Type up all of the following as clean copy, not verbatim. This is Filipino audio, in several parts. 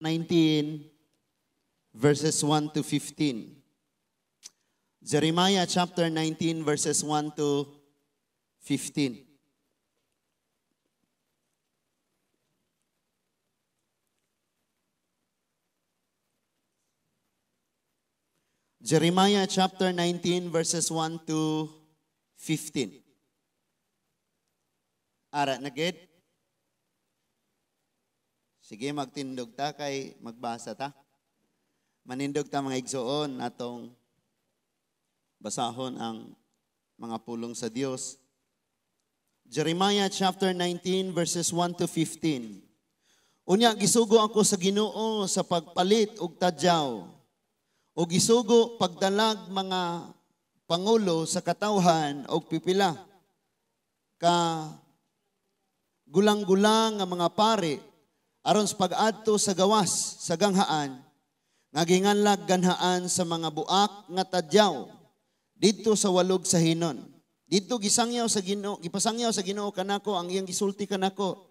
19 verses 1 to 15. Jeremiah chapter 19 verses 1 to 15. Jeremiah chapter 19 verses 1 to 15. Ara na gid? Sige, magtindog ta kay magbasa ta. Manindog ta mga igsoon atong basahon ang mga pulong sa Dios. Jeremiah chapter 19 verses 1 to 15. Unya gisugo ako sa Ginoo sa pagpalit og tadyaw. O gisugo pagdalag mga pangulo sa katawhan og pipila ka gulang-gulang nga mga pari aron sa pag-adto sa gawas sa ganghaan nga ginganlag ganhaan sa mga buak nga tadyaw didto sa walog sa hinon. Didto gisangyaw sa Ginoo, gipasangyaw sa Ginoo kanako ang iyang gisulti kanako.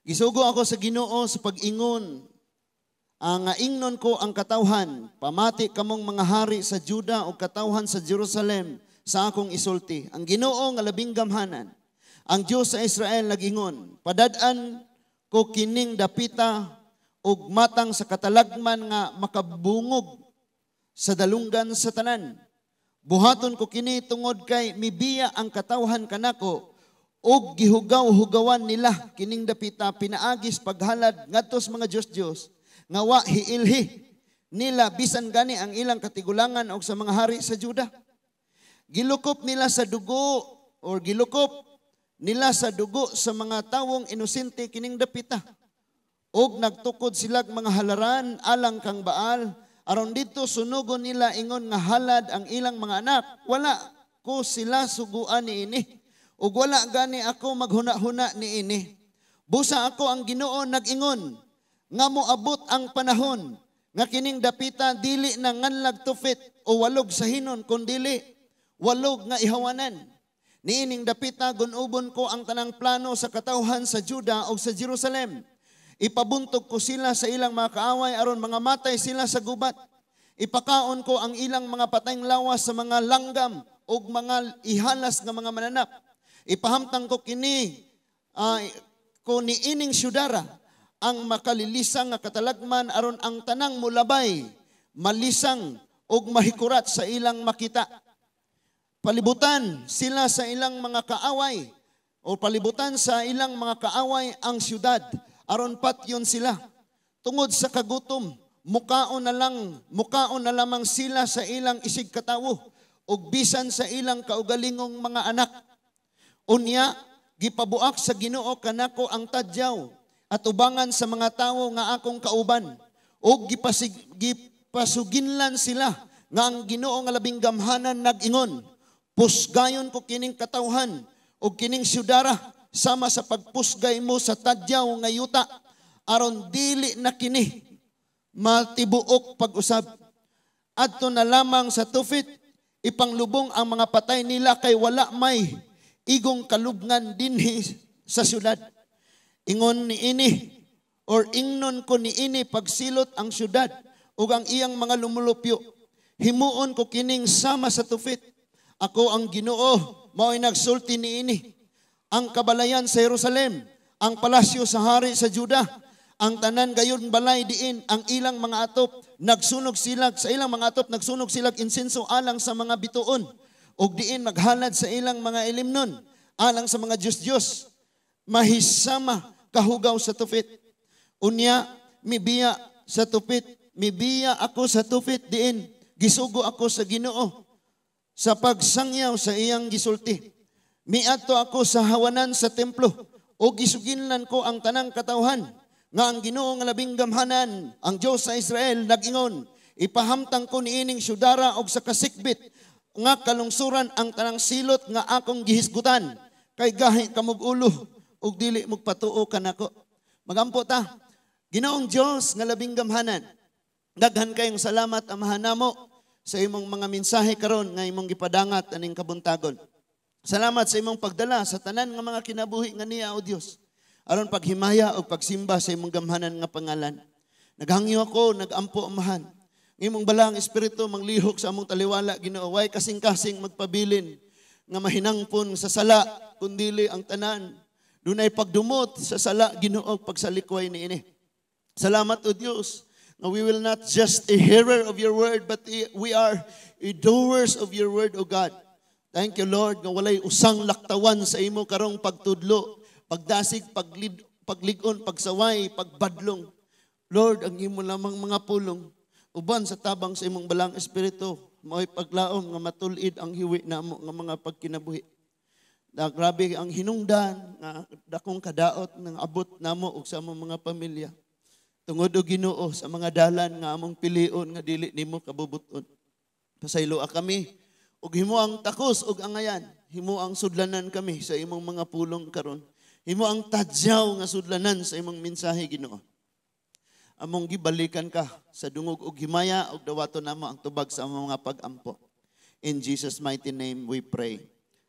Gisugo ako sa Ginoo sa pag-ingon ang ingnon ko ang katawhan, pamati kamong mga hari sa Juda o katawhan sa Jerusalem sa akong isulti. Ang Ginoo nga labing gamhanan, ang Dios sa Israel nagingon, padad-an ko kining dapita ug matang sa katalagman nga makabungog sa dalunggan sa tanan. Buhaton ko kini tungod kay mibiya ang katawhan kanako ug gihugaw-hugawan nila kining dapita pinaagis paghalad ngadtos mga Dios nga wa hiilhi nila bisan gani ang ilang katigulangan og sa mga hari sa Juda. Gilukop nila sa dugo or gilukop nila sa dugo sa mga tawong inosente kining dapita. Og nagtukod sila mga halaran alang kang Baal. Aron dito sunugon nila ingon nga halad ang ilang mga anak. Wala ko sila suguan ni ini. Ug wala gani ako maghuna-huna ni ini. Busa ako ang Ginoo nag-ingon nga moabot ang panahon nga kining dapita dili na nganlag tufit o walog sa hinon kundili walog nga ihawanan. Niining dapita gunubon ko ang tanang plano sa katawhan sa Juda o sa Jerusalem. Ipabuntog ko sila sa ilang mga kaaway aron mga matay sila sa gubat. Ipakaon ko ang ilang mga patayng lawas sa mga langgam o mga ihalas nga mga mananap. Ipahamtang ko kini ko niining syudara ang makalilisang nga katalagman aron ang tanang mulabay, malisang og mahikurat sa ilang makita. Palibutan sila sa ilang mga kaaway o palibutan sa ilang mga kaaway ang syudad aron patyon sila. Tungod sa kagutom, mukaon na lamang sila sa ilang isig katawo ug bisan sa ilang kaugalingong mga anak. Unya, gipabuak sa Ginoo kanako ang tadyaw at ubangan sa mga tawo nga akong kauban ug gipasuginlan sila nga ang Ginoo nga labing gamhanan nag-ingon. Pusgayon ko kining katawhan o kining syudara sama sa pagpusgay mo sa tadyaw nga yuta aron dili na kini matibuok pag-usab. Adto na lamang sa tufit ipanglubong ang mga patay nila kay wala may igong kalubngan dinhi sa syudad. Ingon ni ini or ingnon ko ni ini pagsilot ang syudad ug ang iyang mga lumulupyo. Himuon ko kining sama sa tufit. Ako ang Ginoo, mao'y nagsulti ni ini. Ang kabalayan sa Jerusalem, ang palasyo sa hari sa Juda, ang tanan gayon balay diin, ang ilang mga atop, nagsunog silag, sa ilang mga atop, nagsunog silag insenso alang sa mga bituon, ug diin maghalad sa ilang mga ilimnon, alang sa mga Diyos-Diyos, mahisama kahugaw sa tupit. Unya, mibiya sa tupit, mibiya ako sa tupit diin, gisugo ako sa Ginoo, sa pagsangyaw sa iyang gisulti. Miadto ako sa hawanan sa templo o gisuginlan ko ang tanang katawhan nga ang Ginoo nga labing gamhanan, ang Dios sa Israel nag-ingon, ipahamtang ko niining syudara og sa kasikbit nga kalungsuran ang tanang silot nga akong gihisgutan kay gahi kamog ulo ug dili magpatuo kanako. Magampo ta. Ginoong Dios nga labing gamhanan, daghan kayong salamat amahan namo sa imong mga mensahe karon nga imong gipadangat aning kabuntagon. Salamat sa imong pagdala sa tanan nga mga kinabuhi nga niya o Dios. aron paghimaya o pagsimba sa imong gamhanan nga pangalan. Naghangyo ako, nagampo amahan. Ngimong balang espiritu manglihok sa among taliwala, Ginoo, way kasing-kasing magpabilin nga mahinangpon sa sala kundili ang tanan. Dunay pagdumot sa sala, Ginoo, pagsalikway niini. Salamat o Dios. Now we will not just a hearer of your word, but we are doers of your word, O God. Thank you, Lord, nga walay usang laktawan sa imo karong pagtudlo, pagdasig, pagligon, pagsaway, pagbadlong. Lord, ang imo lamang mga pulong, uban sa tabang sa imong balang espiritu, mao'y paglaom nga matulid ang hiwi namo nga mga pagkinabuhi. Grabe ang hinungdan nga dakong kadaot ng abot namo ug sa among mga pamilya. Tungod og Ginoo sa mga dalan nga among pilion nga dili nimo kabubuton. Pasayloa kami ug himo ang takos ug angayan, himo ang sudlanan kami sa imong mga pulong karon. Himo ang tadyaw nga sudlanan sa imong mensahe, Ginoo. Among gibalikan ka sa dungog ug himaya ug dawaton namo ang tubag sa among mga pag-ampo. In Jesus' mighty name we pray.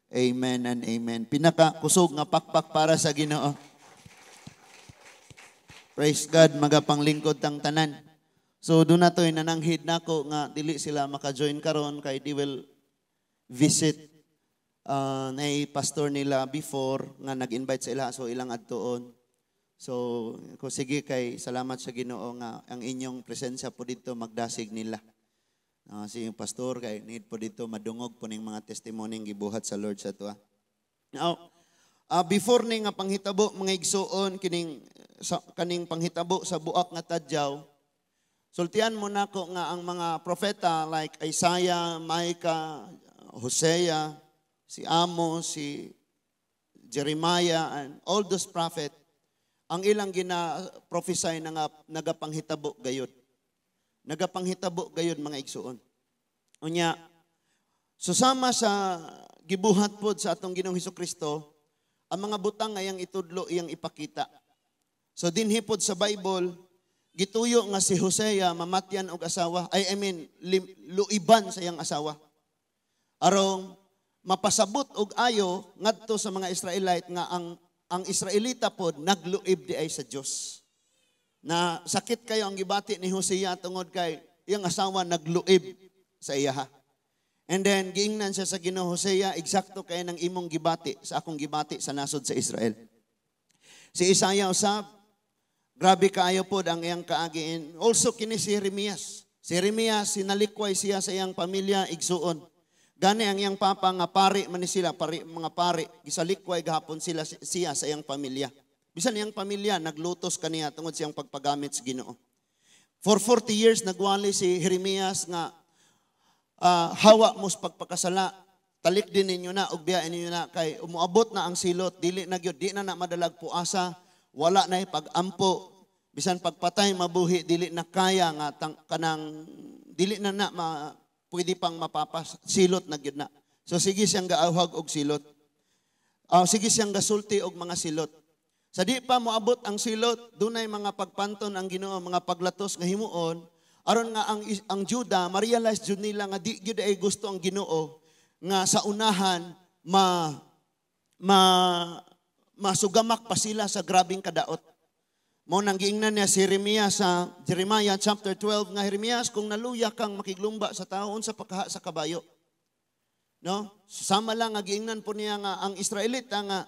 Amen and amen. Pinakakusog nga pakpak para sa Ginoo. Praise God, magapanglingkod tang tanan. So doon na to'y nananghid nako nga dili sila maka-join karon kay they will visit na pastor nila before nga nag-invite sa ila, so ilang adtoon. So, ko sige kay salamat sa Ginoo nga ang inyong presensya po dito magdasig nila. Si pastor kay need po dito madungog po ning mga testimony gibuhat sa Lord sa tuwa. Now, before ni nga panghitabo mga igsuon kaning panghitabo sa buak nga tadyaw, sultian mo nako nga ang mga propeta like Isaiah, Micah, Hosea, si Amos, si Jeremiah, and all those prophets, ang ilang gina-prophesy na nagapanghitabo gayod. Nagapanghitabo gayod mga igsuon. Unya, susama sa gibuhat pod sa atong Ginoong Hesukristo, ang mga butang ngayang itudlo iyang ipakita. So dinhi pod sa Bible, gituyo nga si Hosea mamatyan og asawa, luiban sa iyang asawa. Arong mapasabot og ayo ngadto sa mga Israelite nga ang Israelita pod nagluib di ay sa Dios. Na sakit kayo ang gibati ni Hosea tungod kay iyang asawa nagluib sa iya. And then giingnan siya sa Ginoo, Hosea, eksakto kay nang imong gibati sa akong gibati sa nasod sa Israel. Si Isaiah usab, grabe kaayo pod ang iyang kaagiin. Also kini si Jeremias. Si Jeremias sinalikway siya sa iyang pamilya igsuon. Gani ang iyang papa nga pari man ni sila, mga pari, gisalikway gahapon siya sa iyang pamilya. Bisan iyang pamilya naglutos kaniya tungod siyang pagpagamit sa Ginoo. For 40 years nagwali si Jeremias nga hawa mo sa pagpakasala. Talik din ninyo na ug biyain ninyo na kay umuabot na ang silot, dili na gyud, di na madalag puasa, wala na pag-ampo. Bisan pagpatay mabuhi dili na kaya nga kanang dili na pwede pang mapapas, silot na gyud na. So sige siyang gaawhag og silot. Sige siyang gasulti og mga silot. Sa di pa moabot ang silot, dunay mga pagpanton ang Ginoo, mga paglatos nga himuon, aron nga ang Juda ma-realize jud nila nga di gyud ay gusto ang Ginoo nga sa unahan masugamak pa sila sa grabing kadaot. Mo nang giingnan niya si Jeremias sa Jeremiah chapter 12 nga, Jeremias, kung naluya kang makiglumba sa taon sa pagkaha sa kabayo. No? Sama lang nga giingnan po niya nga ang Israelita nga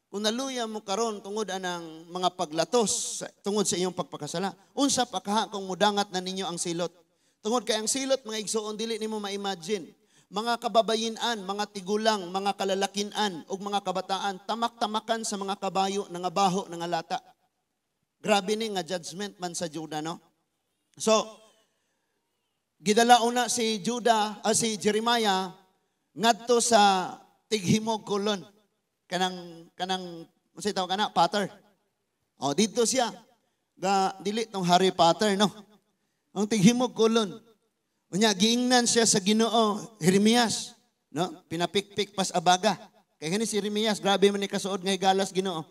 kung naluya mo karon tungod anang mga paglatos tungod sa iyong pagpakasala. Unsa pagkaha kung mudangat na ninyo ang silot. Tungod kay ang silot mga igsuon dili nimo ma-imagine. Mga kababayin-an, mga tigulang, mga kalalakin-an ug mga kabataan tamak-tamakan sa mga kabayo nga baho nga lata. Grabe ni nga judgment man sa Juda, no? So, gidala una si Jeremiah ngadto sa tighimog kulon. Kanang unsay tawag kana? Potter. Dito siya. Dili tong Harry Potter, no? Ang tighimog kulon. Unya giingnan siya sa Ginoo, Jeremias, no? Pinapikpik pas abaga. Kay kani si Jeremias, grabe man ni kasuod nga galas Ginoo.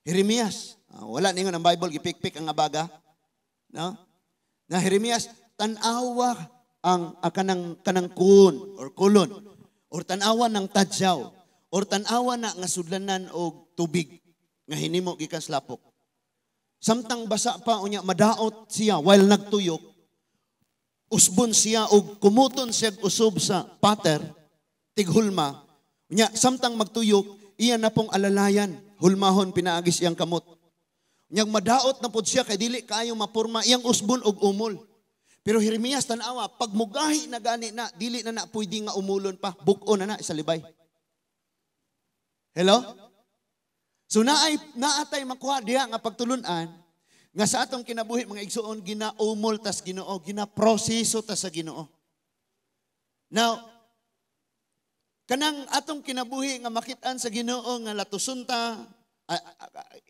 Jeremias, wala ningon ang Bible gipikpik ang abaga. No? Na Jeremias, tanawa ang kanang kun or kulon or tanawa ng tadyaw or tanawa na nga sudlanan og tubig. nga hinimo gikan sa lapok. Samtang basa pa unya madaot siya while nagtuyok, usbon siya og kumuton siya usob sa pater, tighulma. Unya samtang magtuyok, iya na pong alalayan, hulmahon pinaagis iyang kamot. Unyang madaot na pod siya kay dili kaayo mapurma iyang usbon og umol. Pero Jeremias tan-awa, pag mugahi na gani na, dili na pwede nga umulon pa, buk-o na sa libay. Hello? So naatay makuha diha nga pagtulunan nga sa atong kinabuhi mga igsuon ginaumol tas Ginoo, ginaproseso tas sa Ginoo. Now, kanang atong kinabuhi nga makitaan sa Ginoo nga latusunta,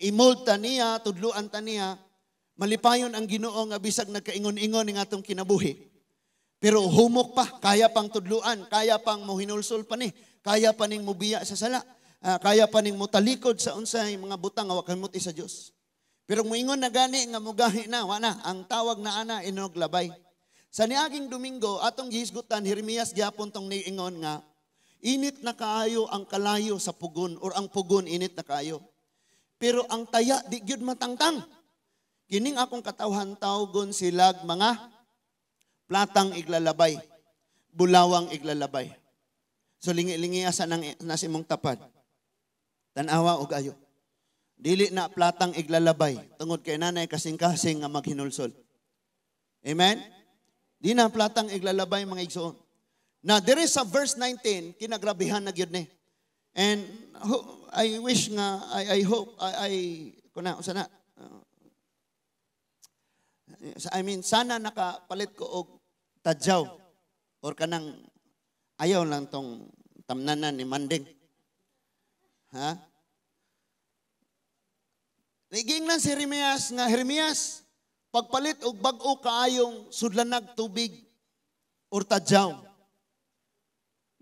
imold ta niya, tudluan ta niya, malipayon ang Ginoo nga bisag nagkaingon-ingon ning atong kinabuhi. Pero humok pa, kaya pang tudluan, kaya pang mohinulsol pa ni, kaya pa ning mubiya sa sala. Kaya pa ning mutalikod sa unsay mga butang nga wa kamuti sa Dios. Pero moingon na gani nga mugahi na wana ang tawag na ana inog labay. Sa niaging Domingo atong gihisgutan Jeremias gyapon tong niingon nga init na kaayo ang kalayo sa pugon or ang pugon init na kaayo. Pero ang taya di gyud matangtang. Kining akong katawhan tawgon silag mga platang iglalabay, bulawang iglalabay. So lingi-lingi asa nang nasimong tapad. Tanawa og ayo. Dili na platang iglalabay tungod kay nanay kasing-kasing nga maghinulsol. Amen? Di na platang iglalabay mga igsoon. Now there is a verse 19 kinagrabihan na gyud ni. And I wish nga I hope kuna sana I mean sana nakapalit ko og tadyaw or kanang ayaw lang tong tamnanan ni Manding. Ha? Nagingnan si Jeremias nga, Jeremias, pagpalit og bag-o kaayong sudlanag tubig or tadyaw.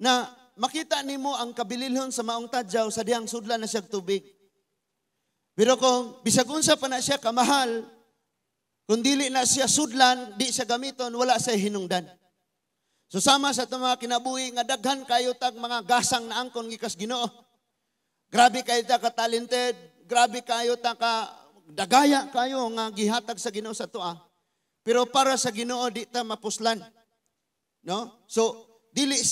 Na makita nimo ang kabililhon sa maong tadyaw sa diyang sudlan na siyang tubig. Pero kung bisag unsa pa na siya kamahal, kung dili na siya sudlan, di siya gamiton, wala siya hinungdan. So sama sa itong mga kinabuhi nga daghan kayo tag mga gasang na angkon gikas Ginoo. Grabe kayo ta ka-talented, grabe kayo ta ka dagaya kayo nga gihatag sa Ginoo sa tuwa. Pero para sa Ginoo di ta mapuslan. No? So dili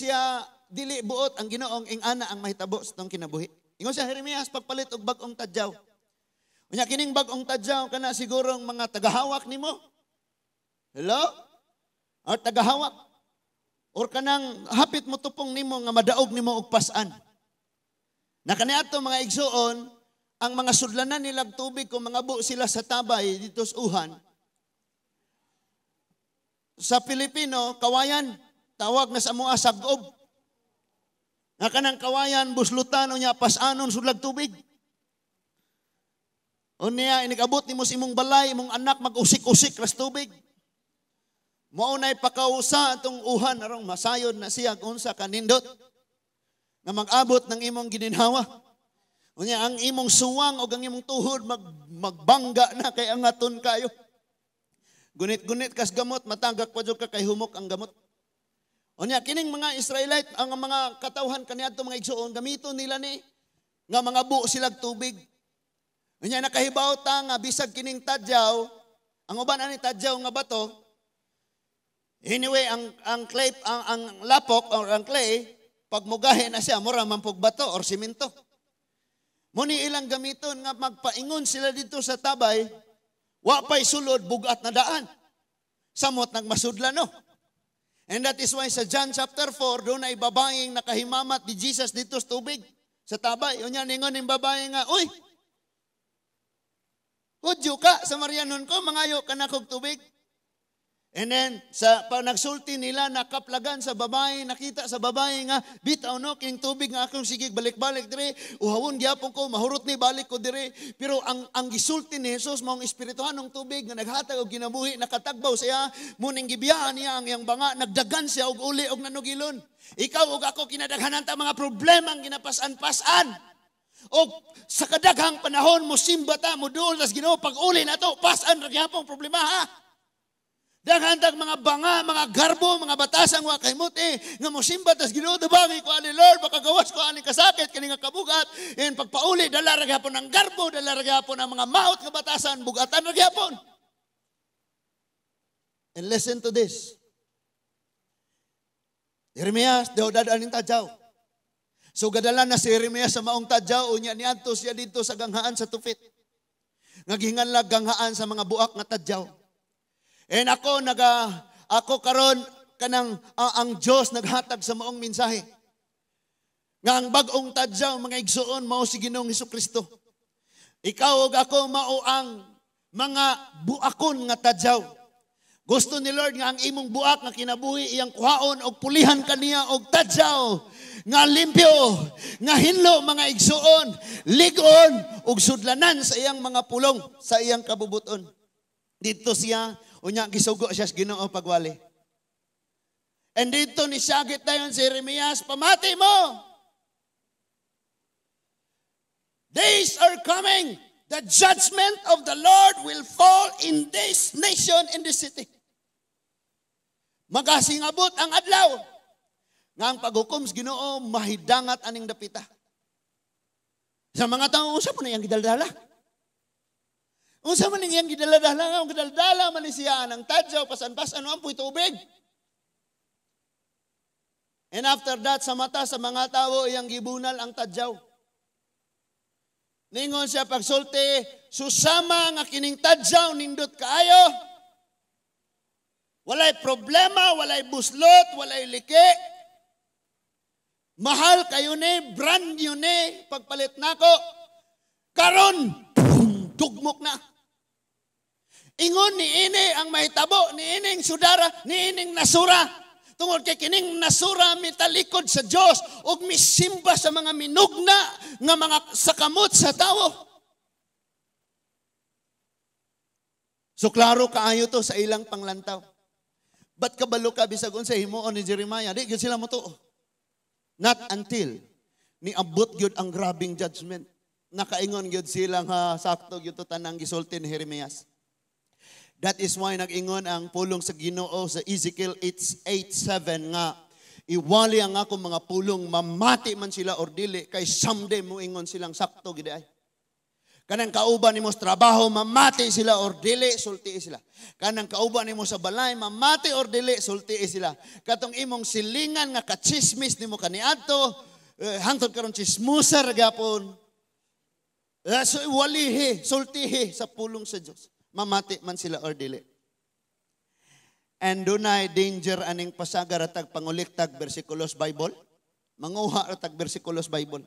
buot ang Ginoong ing ana ang mahitabo sa tong kinabuhi. Ingon sa Jeremias pagpalit og bag-ong tadyaw. Unya kining bag-ong tadyaw kana sigurong mga tagahawak nimo. Hello? Or tagahawak. Or kanang hapit mo tupong nimo nga madaog nimo og pasan. Na kaniadto mga igsuon, ang mga sudlanan nilang tubig kung mga bu sila sa tabay dito sa uhan. Sa Pilipino, kawayan, tawag na sa mga sagob. Na kanang kawayan, buslutan o niya, pasanon, sulag tubig. O niya, inikabot ni mo si mong balay, mong anak mag-usik-usik ras tubig. Maunay pakausa itong uhan, arong masayod na siya kung sa kanindot. Na mag-abot ng imong gininhawa. Unya ang imong suwang o ang imong tuhod magbangga na kay angaton kayo. Gunit-gunit kas gamot, matagak pa jud ka kay humok ang gamot. Unya kining mga Israelite, ang mga katawhan kaniadto mga igsuon, gamiton nila ni nga mga bu silag tubig. Unya nakahibaw ta nga bisag kining tadyaw, ang uban ani tadyaw nga bato. Anyway, ang clay, ang lapok or ang clay, pag mugahe na siya, mura man pog bato or simento. Muni ilang gamiton nga magpaingon sila dito sa tabay, wa pa'y sulod bugat na daan. Samot nagmasudlan no. And that is why sa John chapter 4, doon ay babaeng nakahimamat ni Jesus dito sa tubig, sa tabay. O niya, ningon yung babae nga, uy, hudyo ka sa Marianon ko, mangayo ka na kog tubig. And then, sa pag nagsulti nila, nakaplagan sa babae, nakita sa babae nga, bitaw no, king tubig nga akong sigig balik-balik dire, uhawon gyapon ko, mahurot ni balik ko dire. Pero ang gisulti ni Jesus, maong espirituhan ng tubig, nga naghatag og kinabuhi, nakatagbaw siya, muning gibiyaan niya ang iyang banga, nagdagan siya og uli og nanugilon. Ikaw og ako kinadaghanan ta mga problema ang ginapasan-pasan. O sa kadaghang panahon mo simba ta, mo duol, tas Ginoo pag uli na to, pasan ra gyapon problema ha. Daghantag mga banga, mga garbo, mga batasang wa kaymuti nga mosimba tas Ginoo tabagi ko ani Lord baka gawas ko ani kasakit kani nga kabugat and pagpauli dala ra gyapon ang garbo, dala ra gyapon ang mga maot nga batasan bugatan ra gyapon. And listen to this. Jeremias daw dadaan ning tadyaw. So gadala na si Jeremias sa maong tadyaw unya niadto siya dito sa ganghaan sa Tupit. Naghinganlag ganghaan sa mga buak nga tadyaw. And ako karon kanang ang Dios naghatag sa maong mensahe. Nga ang bag-ong tadyaw mga igsuon mao si Ginoong Hesukristo. Ikaw ug ako mao ang mga buakon nga tadyaw. Gusto ni Lord nga ang imong buak nga kinabuhi iyang kuhaon og pulihan kaniya og tadyaw nga limpyo, nga hinlo mga igsuon, ligon ug sudlanan sa iyang mga pulong, sa iyang kabubuton. Dito siya unya gisugo siya sa Ginoo pagwali. And dito ni sagit dayon si Jeremias, pamati mo. Days are coming, the judgment of the Lord will fall in this nation, in this city. Magasingabot ang adlaw nga ang paghukom sa Ginoo mahidangat aning dapita. Sa mga tawo usa man iyang gidaldala. Unsa man iyang gidala-dala, ang gidala man siya ng tadyaw pasan-pasan ampoy tubig. And after that sa mata sa mga tawo iyang gibunal ang tadyaw. Ningon siya pagsulti, susama nga kining tadyaw nindot kaayo. Walay problema, walay buslot, walay liki. Mahal kayo ni, brand new ni, pagpalit nako. Karon, tugmok na. Ingon ni ini ang mahitabo, ni ining sudara, ni ining nasura. Tungod kay kining nasura mitalikod sa Dios ug misimba sa mga minugna nga mga sakamot sa tawo. So klaro kaayo to sa ilang panglantaw. Ba't kabalo ka bisag unsa himuon ni Jeremiah? Di gyud sila motuo. Not until ni abot gyud ang grabing judgment. Nakaingon gyud sila nga sakto gyud to tanang gisulti ni Jeremias. That is why nag-ingon ang pulong sa Ginoo sa Ezekiel 8:7 nga iwali ang ako mga pulong mamati man sila or dili kay someday mo ingon silang sakto gid ay. Kanang kauban nimo sa trabaho mamati sila or dili sulti sila. Kanang kauban nimo sa balay mamati or dili sulti sila. Katong imong silingan nga kachismis nimo kaniadto hangtod karon chismosa ra gyapon. So iwalihi sultihi sa pulong sa Dios. Mamati man sila or dili. And dunay danger aning pasagar atag panguliktag bersikulos Bible. Manguha atag bersikulos Bible.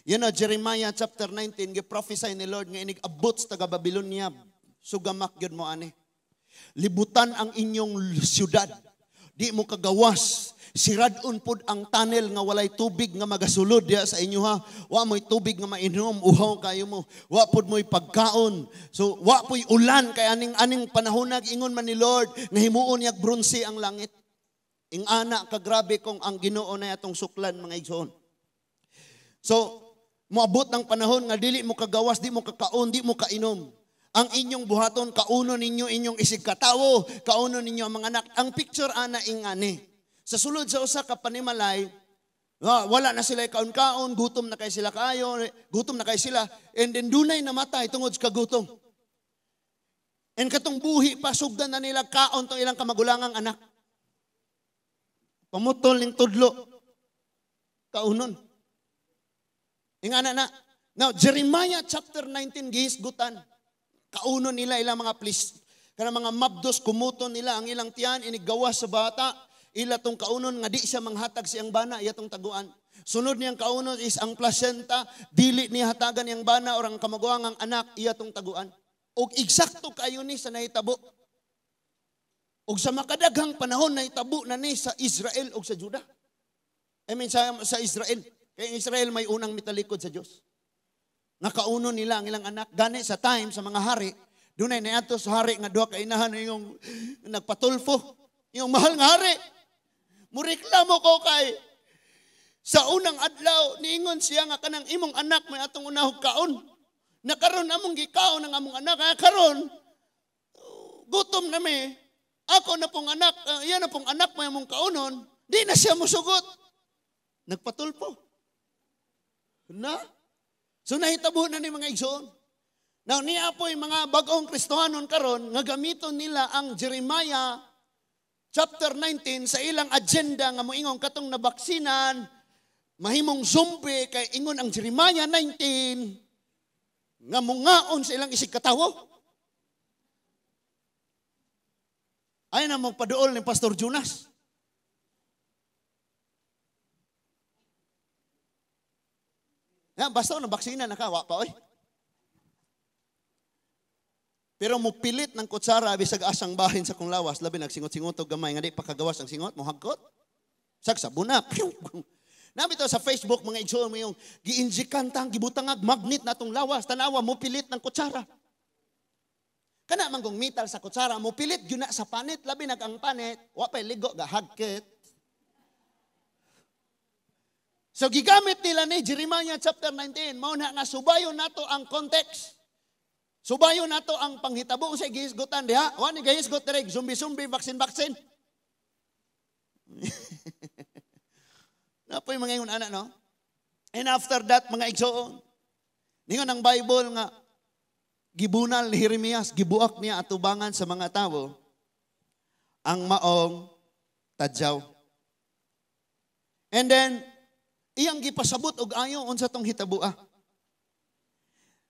You know, Jeremiah chapter 19, gi-prophesy ni Lord nga inig abot sa taga Babylonia. Sugamak gyud mo ani. Libutan ang inyong siyudad. Di mo kagawas. Siradun pud ang tunnel nga walay tubig nga magasulod diya sa inyo ha. Wa mo'y tubig nga mainom, uhaw kayo mo. Wa pud mo'y pagkaon. So wa po'y ulan kay aning panahon ingon man ni Lord nga himuon yak bronze ang langit. Ing ana ka grabe kung ang Ginoo na atong suklan mga igsoon. So moabot ang panahon nga dili mo kagawas, di mo kakaon, di mo kainom. Ang inyong buhaton kauno ninyo inyong isig katawo, kauno ninyo ang mga anak. Ang picture ana ingani. Sa sulod sa usa ka panimalay, wala na sila kaon-kaon, gutom na kay sila kayo, gutom na kay sila, and then dunay namatay tungod sa kagutom. And katong buhi pa, sugdan na nila kaon tong ilang kamagulangang anak. Pamutol ning tudlo, kaunon. Ingana na. Now, Jeremiah chapter 19, gihisgutan. Kaunon nila ilang mga kanang mga mabdos, kumuton nila ang ilang tiyan, inigawas sa bata, ila tong kaunon nga di siya manghatag siyang bana iya tong taguan. Sunod niyang kaunon is ang placenta, dili niya hatagan niyang bana or ang kamaguangang anak iya tong taguan. Og eksakto kayo ni sa nahitabo. Og sa makadaghang panahon nahitabo na ni sa Israel og sa Juda. I mean sa Israel. Kay Israel may unang mitalikod sa Dios. Nakaunon nila ang ilang anak gani sa time sa mga hari. Dunay niadto sa hari nga duha ka inahan yung nagpatulfo. Yung mahal nga hari. Mureklamo ko kay sa unang adlaw niingon siya nga kanang imong anak may atong unahog kaon. Nakaron among gikaon ang among anak karon gutom na mi. Ako na pong anak, yan na pong anak mo yung mong kaunon, di na siya musugot. Nagpatulpo. Na? So nahitabo na ni mga igsoon. Now, niya po yung mga bagong Kristohanon karon nga gamiton nila ang Jeremiah chapter 19 sa ilang agenda nga moingon katong nabaksinan, mahimong zombie kay ingon ang Jeremiah 19 nga mungaon sa ilang isig katawo. Ay na magpaduol ni Pastor Jonas. Yan, basta nabaksinan na ka, wa pa oy. Pero mo pilit ng kutsara bisag asang bahin sa kong lawas, labi nagsingot-singot og gamay nga di pakagawas ang singot, mo hagkot. Sag sa bunak. Nabi to sa Facebook mga igsoon mo yung giinjikan tang gibutangag magnet natong lawas, tanawa mo pilit ng kutsara. Kana man kung metal sa kutsara, mo pilit gyud na sa panit, labi nag ang panit, wa pay ligo ga hagkit. So gigamit nila ni Jeremiah chapter 19, mao na nga subayon nato ang context. Subayon nato ang panghitabo sa gihisgotan diha. Wa ni gahisgot direk zumbi-zumbi vaccine. Napoy mga ingon ana no. And after that mga igsoon, ningon ang Bible nga gibunal ni Jeremias, gibuak niya atubangan sa mga tawo ang maong tadyaw. And then iyang gipasabot og ayo unsa tong hitaboa.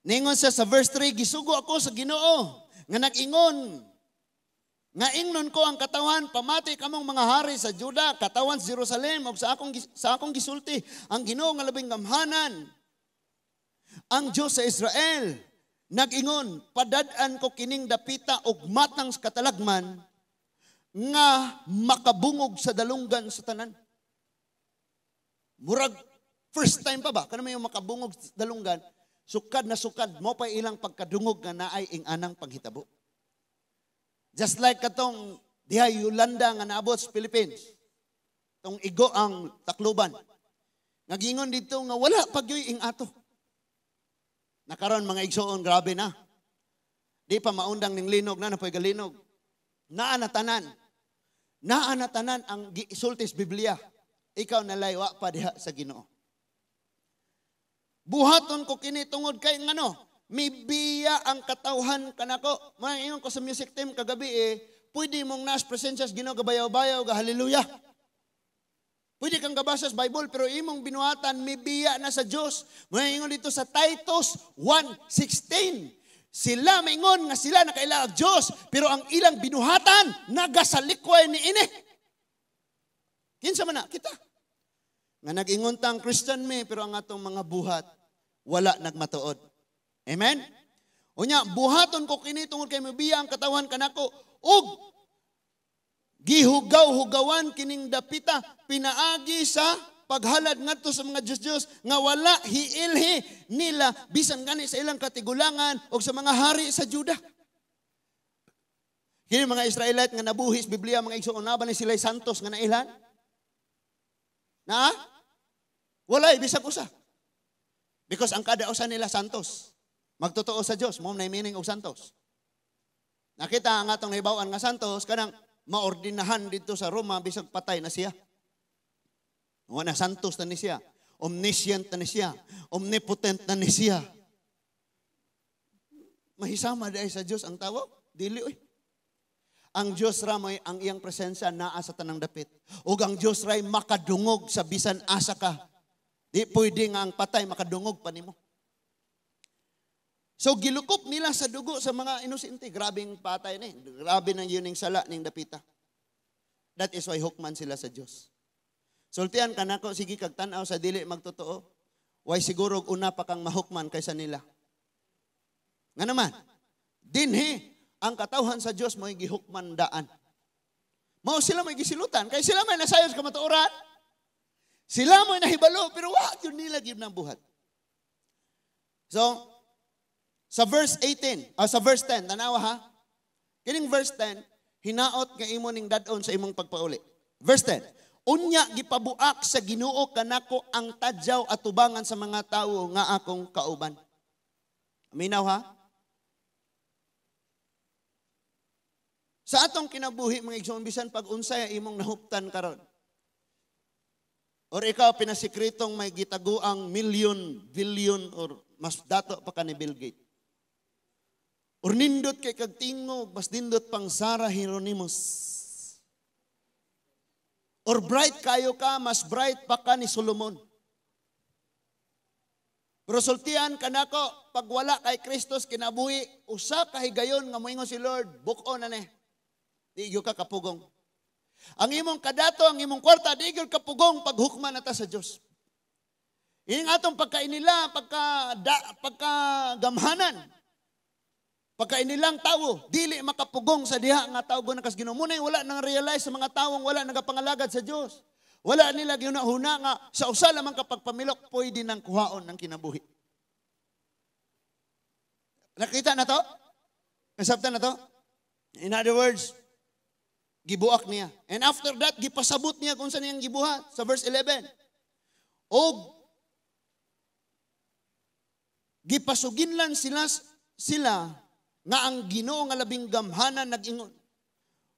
Ningon sa verse 3, gisugo ako sa Ginoo nga nag-ingon nga ingnon ko ang katawan, pamati kamong mga hari sa Juda, katawan sa Jerusalem, ug sa akong gisulti ang Ginoo nga labing gamhanan, ang Dios sa Israel. Nag-ingon, padad-an ko kining dapita og matang sa katalagman nga makabungog sa dalunggan sa tanan. Murag first time pa ba kana may makabungog sa dalunggan? Sukad na sukad mo pa ilang pagkadungog nga naay ing anang paghitabo. Just like katong diha Yolanda nga naabot sa Philippines. Tong igo ang Tacloban. Nagingon dito nga wala pagyoy ing ato. Nakaron mga igsoon grabe na. Di pa maundang ning linog na napoy galinog. Naa na tanan ang gisultis Biblia. Ikaw nalaywa pa diha sa Ginoo. Buhaton ko kini tungod kay ngano, mibiya ang katawhan kanako. Maingon ko sa music team kagabi pwede mong nas presensya Ginoo gabayaw-bayaw ga haleluya. Pwede kang gabasa sa Bible pero imong binuhatan mibiya na sa Dios. Maingon dito sa Titus 1:16. Sila maingon nga sila nakaila og Dios pero ang ilang binuhatan nagasalikway ni ini. Kinsa man na kita? Nga nag-ingon tang Christian me pero ang atong mga buhat wala nagmatuod. Amen? Unya buhaton ko kini tungod kay mabiya ang katawan kanako ug gihugaw-hugawan kining dapita pinaagi sa paghalad ngadto sa mga Diyos nga wala hiilhi nila bisan gani sa ilang katigulangan o sa mga hari sa Juda. Kini mga Israelite nga nabuhis Biblia mga igsoon na ba ni sila'y santos nga nailhan? Na? Walay, bisag usa. Because ang kadausan nila santos. Magtotoo sa Diyos, mo na meaning og santos. Nakita ang atong nahibawan nga santos, kanang maordinahan dito sa Roma, bisag patay na siya. Wala santos na ni siya. Omniscient na ni siya. Omnipotent na ni siya. Mahisama dahil sa Diyos ang tawag? Dili, oy. Ang Diyos ramay ang iyang presensya naa sa tanang dapit. O ang Diyos ray makadungog sa bisan asa ka. Di pwede nga ang patay makadungog pa nimo. So gilukop nila sa dugo sa mga inosente. Grabing patay ni. Grabe nang yun yung sala ning dapita. That is why hukman sila sa Diyos. Sultian ka nako, sige kag tanaw sa dili magtotoo. Why siguro una pa kang mahukman kaysa nila. Nga naman, dinhi ang katawhan sa Diyos mo'y gihukman daan. Mao sila may gisilutan. Kaya sila may nasayos kamatuoran. Sila mo'y nahibalo, pero wag yun nila yun ng buhat. So, sa verse 18, sa verse 10, tanawa ha? Kining verse 10, hinaot nga imo ning dadon sa imong pagpauli. Verse 10, unya gipabuak sa Ginoo kanako ang tadyaw at tubangan sa mga tawo nga akong kauban. Aminaw ha? Sa atong kinabuhi, mga igsoon, bisan pag unsay imong nahuptan karon. Or ikaw pinasikretong may gitaguang million, billion, or mas dato pa ka ni Bill Gates. Or nindot kay kagtingog, mas nindot pang Sarah Hieronymus. Or bright kayo ka, mas bright pa ka ni Solomon. Pero sultian ka nako, pag wala kay Kristos kinabuhi, usa ka higayon nga moingon si Lord, bukon na ni. Di ka kapugong. Ang imong kadato, ang imong kwarta, di gyud kapugong paghukman nata sa Dios. Ining atong pagkainila, pagkagamhanan, pagkainilang tawo, dili makapugong sa diha nga tawo na kas Ginoo. Munay wala nang realize sa mga tawong wala nagapangalagad sa Dios. Wala nila ginahuna nga sa usa lamang kapag pamilok pwede nang kuhaon ng kinabuhi. Nakita na to? Nasabtan na to? In other words, gibuak niya. And after that, gipasabot niya kung saan niyang gibuhat. Sa verse 11. O gipasuginlan sila nga ang Ginoo nga labing gamhanan nag-ingon.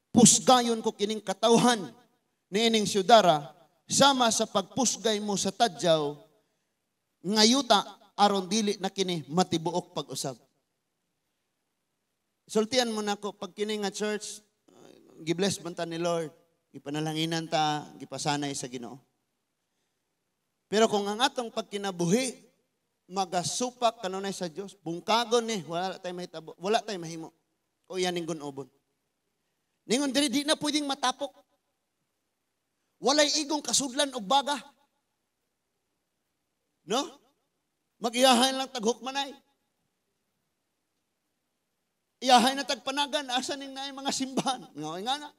Pusgayon ko kining katawhan ni ining syudara sama sa pagpusgay mo sa tadyaw ngayuta aron dili na kini matibuok pag-usab. Sultian mo nako pag kini nga church gibless man ta ni Lord, gipanalanginan ta, gipasanay sa Ginoo. Pero kung ang atong pagkinabuhi magasupak kanunay sa Dios, bungkagon ni wala tay mahitabo, wala tay mahimo. O yan ning gunobon. Ningon diri di na pwedeng matapok. Walay igong kasudlan og baga. No? Magiyahay lang taghukmanay. Iyahay na tagpanagan, asa ning naay mga simbahan. Nga na.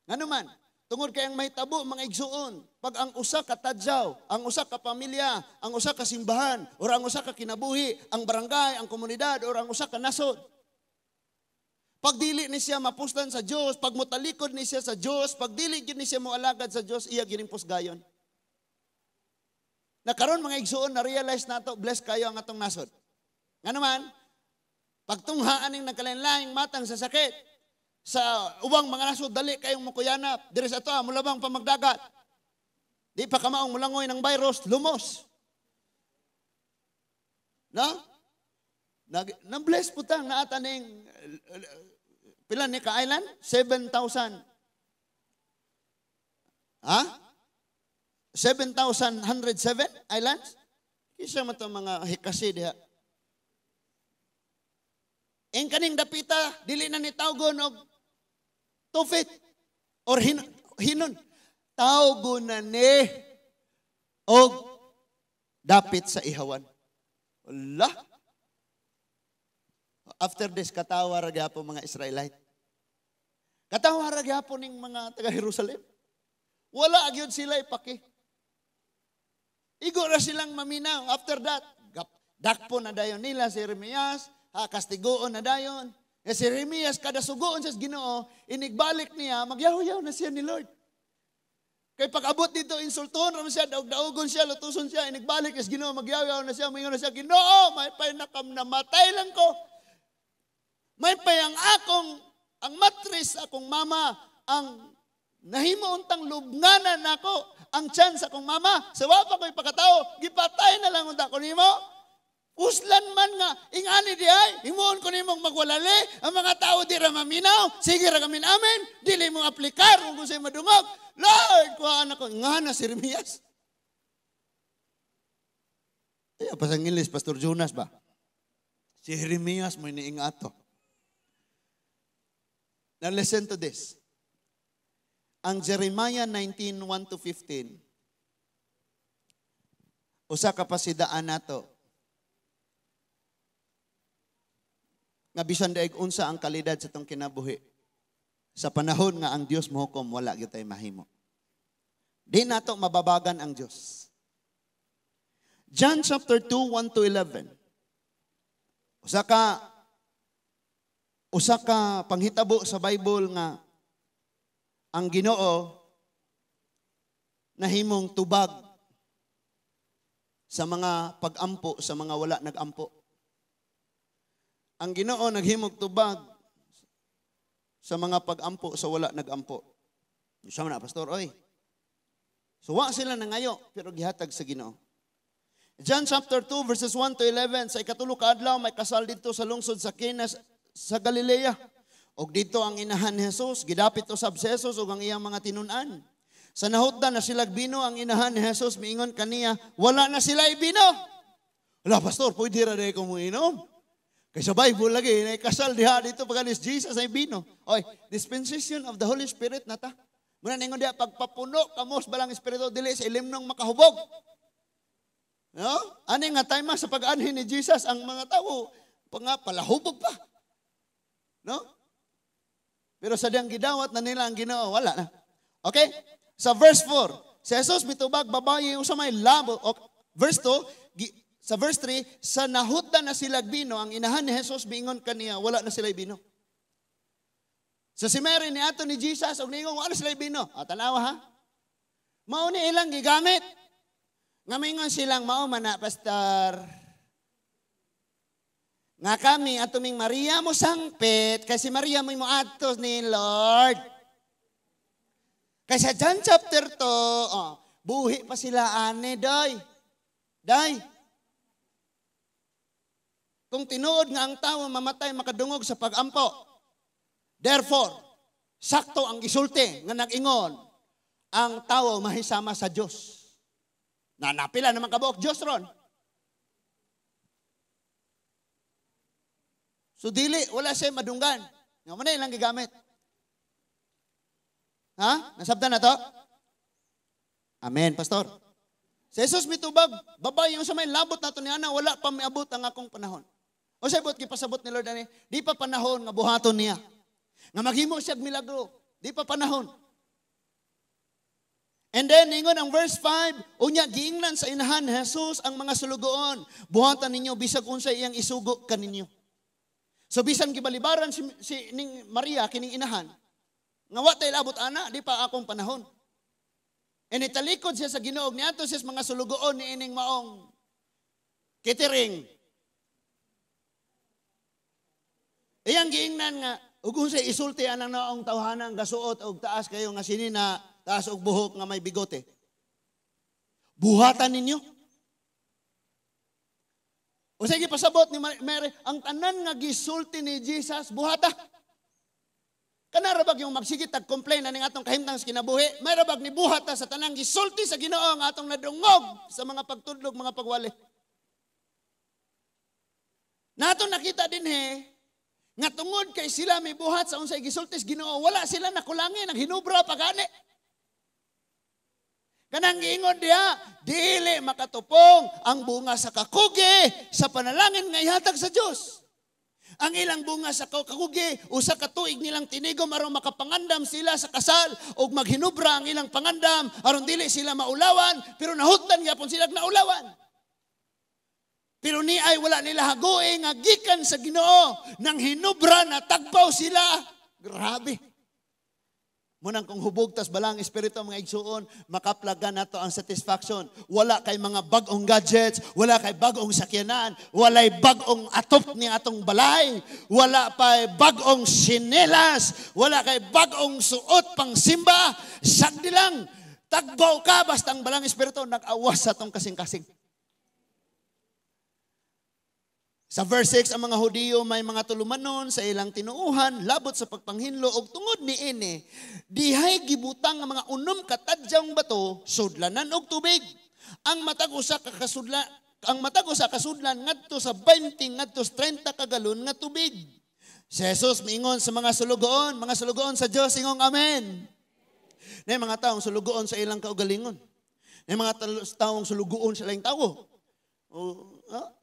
Nga naman, tungod kay ang mahitabo, mga igsuon, pag ang usa ka tadyaw, ang usa ka pamilya, ang usa ka simbahan, or ang usa ka kinabuhi, ang barangay, ang komunidad, or ang usa ka nasod, pag dili ni siya mapuslan sa Dios, pag mutalikod ni siya sa Dios, pag dili gid ni siya moalagad sa Dios, iya gining pusgayon. Na karon mga igsuon na realize nato, bless kayo ang atong nasod. Nga naman, pagtunghaan ning nagkalain-laing matang sa sakit, sa ubang mga nasod, dali kayong mukuyanap, diri sa ito, mulabang pamagdagat. Di pa kamaong mulangoy ng virus, lumos. No? Nang-bless po tang naata ning pila ni ka-island? 7,000. Ha? 7,107 islands? Kisa man ito mga hikasi diha. Ang kaning dapita, dili na ni tawgon og 2 feet or hinon. Tawgon na ni og dapit sa ihawan. Allah. After this, katawa ra gyapon mga Israelite. Katawa ra gyapon ning mga taga Jerusalem. Wala agyod sila ipaki. Igo ra silang maminaw. After that, dakpo na dayon nila si Jeremias, kastigoon na dayon. E si Jeremias, kada sugoon siya sa Ginoo, inigbalik niya, magyaw-yaw na siya ni Lord. Kay pag-abot dito, insultuhon naman siya, daog-daogon siya, lutuson siya, inigbalik niya sa Ginoo, magyaw-yaw na siya, mayon na siya, Ginoo, may pay nakam namatay lang ko. May pay ang matris, akong mama, ang nahimo untang lubnganan nako, ang chance akong mama, sa wapa ko'y pagkatao, gipatay na lang unta ko nimo. Uslan man nga, ingani di ay, himuon ko nimong magwalali, ang mga tao di ra maminaw, sige ra kami amin, dili mo aplikar kung sa'yo madungog. Lord, kuhaan ako, nga na si Jeremias. Ay, pasang English, Pastor Jonas ba? Si Jeremias mo iniingato. Now listen to this. Ang Jeremiah 19:1-15, usa ka pasidaan nato, nga bisan daig unsa ang kalidad sa itong kinabuhi. Sa panahon nga ang Dios mohukom, wala gyud tay mahimo. Di nato mababagan ang Dios. John chapter 2:1-11. Usa ka panghitabo sa Bible nga ang Ginoo nahimong tubag sa mga pag-ampo sa mga wala nag-ampo. Ang Ginoo naghimog tubag sa mga pag-ampo sa wala nag-ampo. Siya na, pastor, oy. So wa sila nangayo, pero gihatag sa Ginoo. John chapter 2 verses 1 to 11, sa ikatulo ka adlaw may kasal dito sa lungsod sa Cana sa Galilea. Og dito ang inahan ni Jesus, gidapit usab si Jesus ug ang iyang mga tinun-an. Sa nahutdan na sila bino, ang inahan ni Jesus miingon kaniya, wala na sila ibino. Wala, pastor, pwede ra day ko mo inom. Kay sa Bible lagi, kasal diha dito pagalis Jesus ay bino. Oy, dispensation of the Holy Spirit nata. Muna ningon diha pagpapuno kamos balang espiritu dili sa ilimnong makahubog. No? Ani nga time sa pag-anhin ni Jesus ang mga tao palahubog pa. No? Pero sa diyang gidawat na nila ang Ginoo, wala na. Okay? Sa verse 4, si Jesus mitubag babayi sa may labo. Verse 2, sa verse 3, sa nahutdan na sila bino, ang inahan ni Jesus biingon kaniya, wala na sila bino. So si Mary ni ato ni Jesus, og ningon wala sila bino. Tanawa ha? Mao ni ilang gigamit. Nga mingon silang mao man na pastor. Nga kami atuming Maria mo sangpit kasi Maria mo atos ni Lord. Kasi sa John chapter 2, buhi pa sila ane, day. Kung tinuod nga ang tao mamatay makadungog sa pag-ampo. Therefore, sakto ang gisulti nga nag-ingon, ang tao mahisama sa Diyos. Napila naman kabuok Diyos ron. So dili, wala siya madunggan. Nga man ilang gigamit. Ha? Nasabtan na to? Amen, pastor. Si Jesus mitubag, babay yung sa may labot nato ni ana, wala pa miabot ang akong panahon. O sa ibot, kipasabot ni Lord ani, di pa panahon nga buhaton niya. Nga maghimo siya milagro, di pa panahon. And then, ingon ang verse 5, unya, giingnan sa inahan ni Jesus ang mga sulugoon, buhatan ninyo, bisag unsay iyang isugo kaninyo. So, bisan gibalibaran si ning Maria, kining inahan, nga wa tay labot ana, di pa akong panahon. And italikod siya sa Ginoo niadto siya mga sulugoon ni ining maong catering. Iyang giingnan nga ug unsay isulti anang naong tawhanang gasuot og taas kayo nga sini na taas og buhok nga may bigote. Buhatan ninyo. O sige pasabot ni Mary, ang tanan nga gisulti ni Jesus buhata. Kanarabag yung magsigit tag-complain na ning atong kahimtang sa kinabuhi, may rabag ni buhat ta sa tanang gisulti sa Ginoo nga atong nadungog sa mga pagtudlog, mga pagwali. Natong nakita din nga tungod kay sila may buhat sa unsay gisulti sa Ginoo, wala sila nakulangi, naghinubra pa gani. Kanang giingon diha, dili makatupong ang bunga sa kakugi sa panalangin nga ihatag sa Dios. Ang ilang bunga sa kakugi, usa ka tuig nilang tinigom aron makapangandam sila sa kasal o maghinubra ang ilang pangandam aron dili sila maulawan, pero nahutdan gyapon sila naulawan. Pero ni ay wala nila hagoy nga gikan sa Ginoo nang hinubra na tagpaw sila. Grabe. Munang kung hubog tas balang espiritu mga igsuon, makaplagan nato ang satisfaction. Wala kay mga bagong gadgets, wala kay bagong sakyanan, walay bagong atop ni atong balay, wala pa bagong sinelas, wala kay bagong suot pang simba. Sagdi lang, tagbaw ka basta ang balang espiritu nag-awas sa atong kasing-kasing. Sa verse 6, ang mga Hudiyo may mga tulumanon sa ilang tinuuhan, labot sa pagpanghinlo, og tungod ni ini, dihay gibutang ang mga unom katadyang bato, sudlanan og tubig. Ang matag usa kasudlan ngadto sa 20 ngadto sa 30 ka galon nga tubig. Si Jesus miingon sa mga sulugoon sa Dios, ingong amen. Nay mga taong sulugoon sa ilang kaugalingon. Nay mga taong sulugoon sa ilang tawo.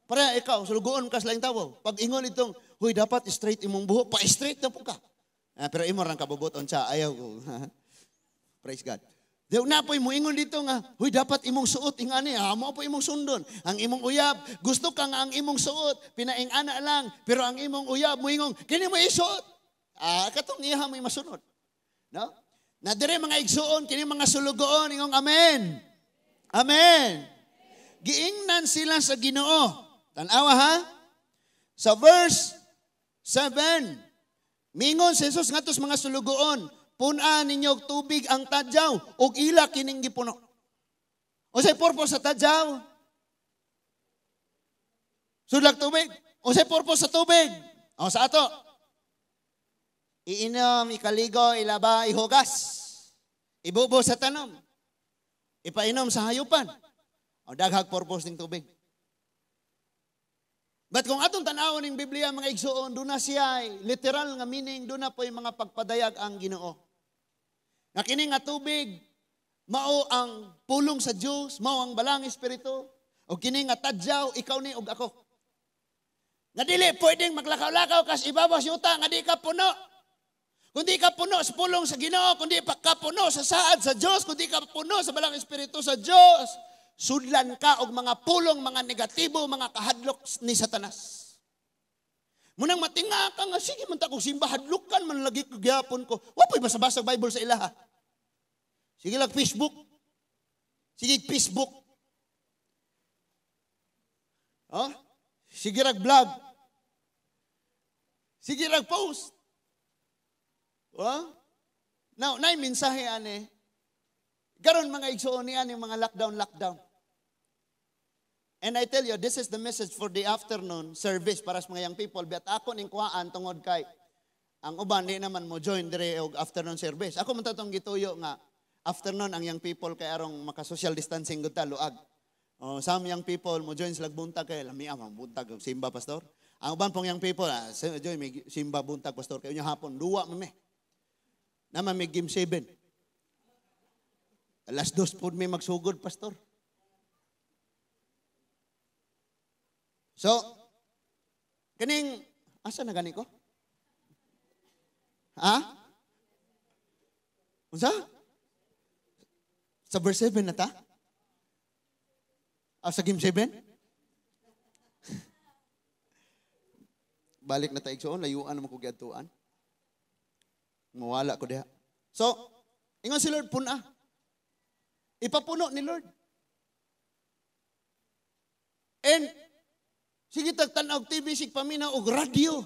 Para ikaw, sulugoon ka sa laing tao. Pag ingon itong, huy, dapat straight imong buhok, pa-straight na po ka. Pero imo rang kabubuton siya, ayaw ko. Praise God. Diyo na po mo ingon dito nga, huy, dapat imong suot, ingani, mo po imong sundon. Ang imong uyab, gusto ka nga ang imong suot, pinaing-ana lang, pero ang imong uyab, mo ingong, kini mo isuot. Katong iha mo masunod. No? Na dire mga igsuon, kini mga sulugoon, ingong amen. Amen. Giingnan sila sa Ginoo. Tanawa ha? Sa verse 7, Mingon si Jesus ngatos mga sulugoon, punan ninyo og tubig ang tadyaw ug ila kining gipuno. Unsay purpose sa tadyaw? Sudlag tubig. Unsay purpose sa tubig? O sa ato. Iinom, ikaligo, ilaba, ihugas. Ibubo sa tanom. Ipainom sa hayupan. O daghag purpose ng tubig. But kung atong tanawon ning Biblia mga igsoon, doon na siya literal nga meaning, doon na po yung mga pagpadayag ang Ginoo. Nga kini nga tubig, mao ang pulong sa Dios, mao ang balang espiritu, o kini nga tadyaw, ikaw ni ug ako. Nga dili pwedeng maglakaw-lakaw kas ibabaw yuta nga di ka puno. Kung di ka puno sa pulong sa Ginoo, kung di ka puno sa saad sa Dios, kung di ka puno sa balang espiritu sa Dios, sudlan ka og mga pulong, mga negatibo, mga kahadlok ni Satanas. Munang matinga ka nga, sige man ta kong simba, hadlukan man lagi ko gyapon ko. Wapoy basa-basa Bible sa ilaha. Sige lang Facebook. Sige Facebook. Oh? Sige rag vlog. Sige rag post. Oh? Now, nay mensahe ani. Garon mga igsoon ni ani mga lockdown. And I tell you, this is the message for the afternoon service para sa mga young people. But ako ning kuhaan tungod kay ang uban di naman mo join dire og afternoon service. Ako man tatong gituyo nga afternoon ang young people kay arong maka-social distancing gud ta luag. Some young people mo join sila buntag kay lamiya man buntag og simba pastor. Ang uban pong young people join may simba buntag pastor kay unya hapon duwa man me. Naman may game 7. Alas 2 po may magsugod, pastor. So, kaning, asa na gani ko? Ha? Unsa? Sa verse 7 na ta? Sa game 7? Balik na tayo igsoon, layuan naman ko giadtuan. Mawala ko diha. So, ingon si Lord puna. Ipapuno ni Lord. And, sige tagtanaw TV, sig paminaw og radyo.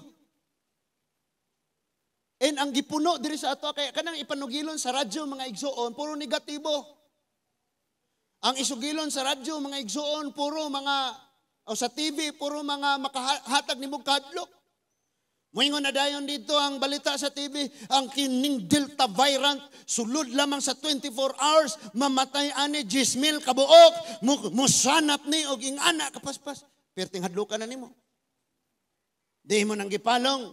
And ang gipuno diri sa ato, kaya kanang ipanugilon sa radyo mga igsoon, puro negatibo. Ang isugilon sa radyo mga igsoon, puro mga, o sa TV, puro mga makahatag ni mong kahadlok. Moingon na dayon dito ang balita sa TV, ang kining Delta variant, sulod lamang sa 24 hours, mamatay ani 10,000 kabuok, musanap ni og ingana kapaspas. Perting hadlukan na nimo. Di mo nang gipalong,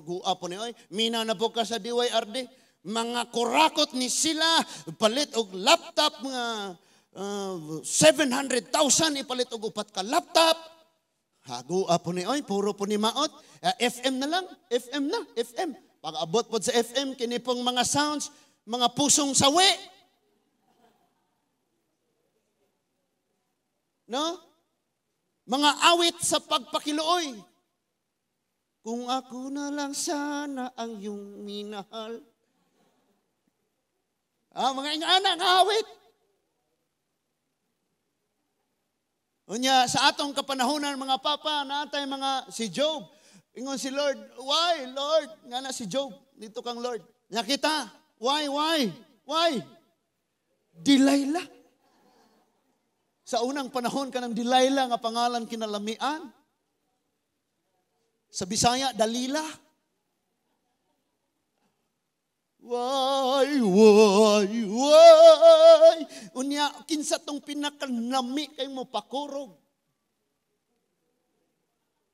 guapo ni oy, mina na po ka sa DYRD, mga kurakot ni sila, palit og laptop, mga 700,000 ipalit og upat ka laptop. Hago po ni oy, puro po ni maot. FM na lang, FM. Pag-abot po sa FM, kini pong mga sounds, mga pusong sawi. No? Mga awit sa pagpakiluoy. Kung ako na lang sana ang iyong minahal. Mga ingana, nga awit. Unya, sa atong kapanahonan mga papa, natay mga si Job. Ingon si Lord, why, Lord? Nga na si Job, dito kang Lord. Nakita, why? Delilah. Sa unang panahon ka ng Delilah nga pangalan kinalamian. Sa Bisaya, Dalila. Why? Unya, kinsa tong pinakanami kay mo pakurog.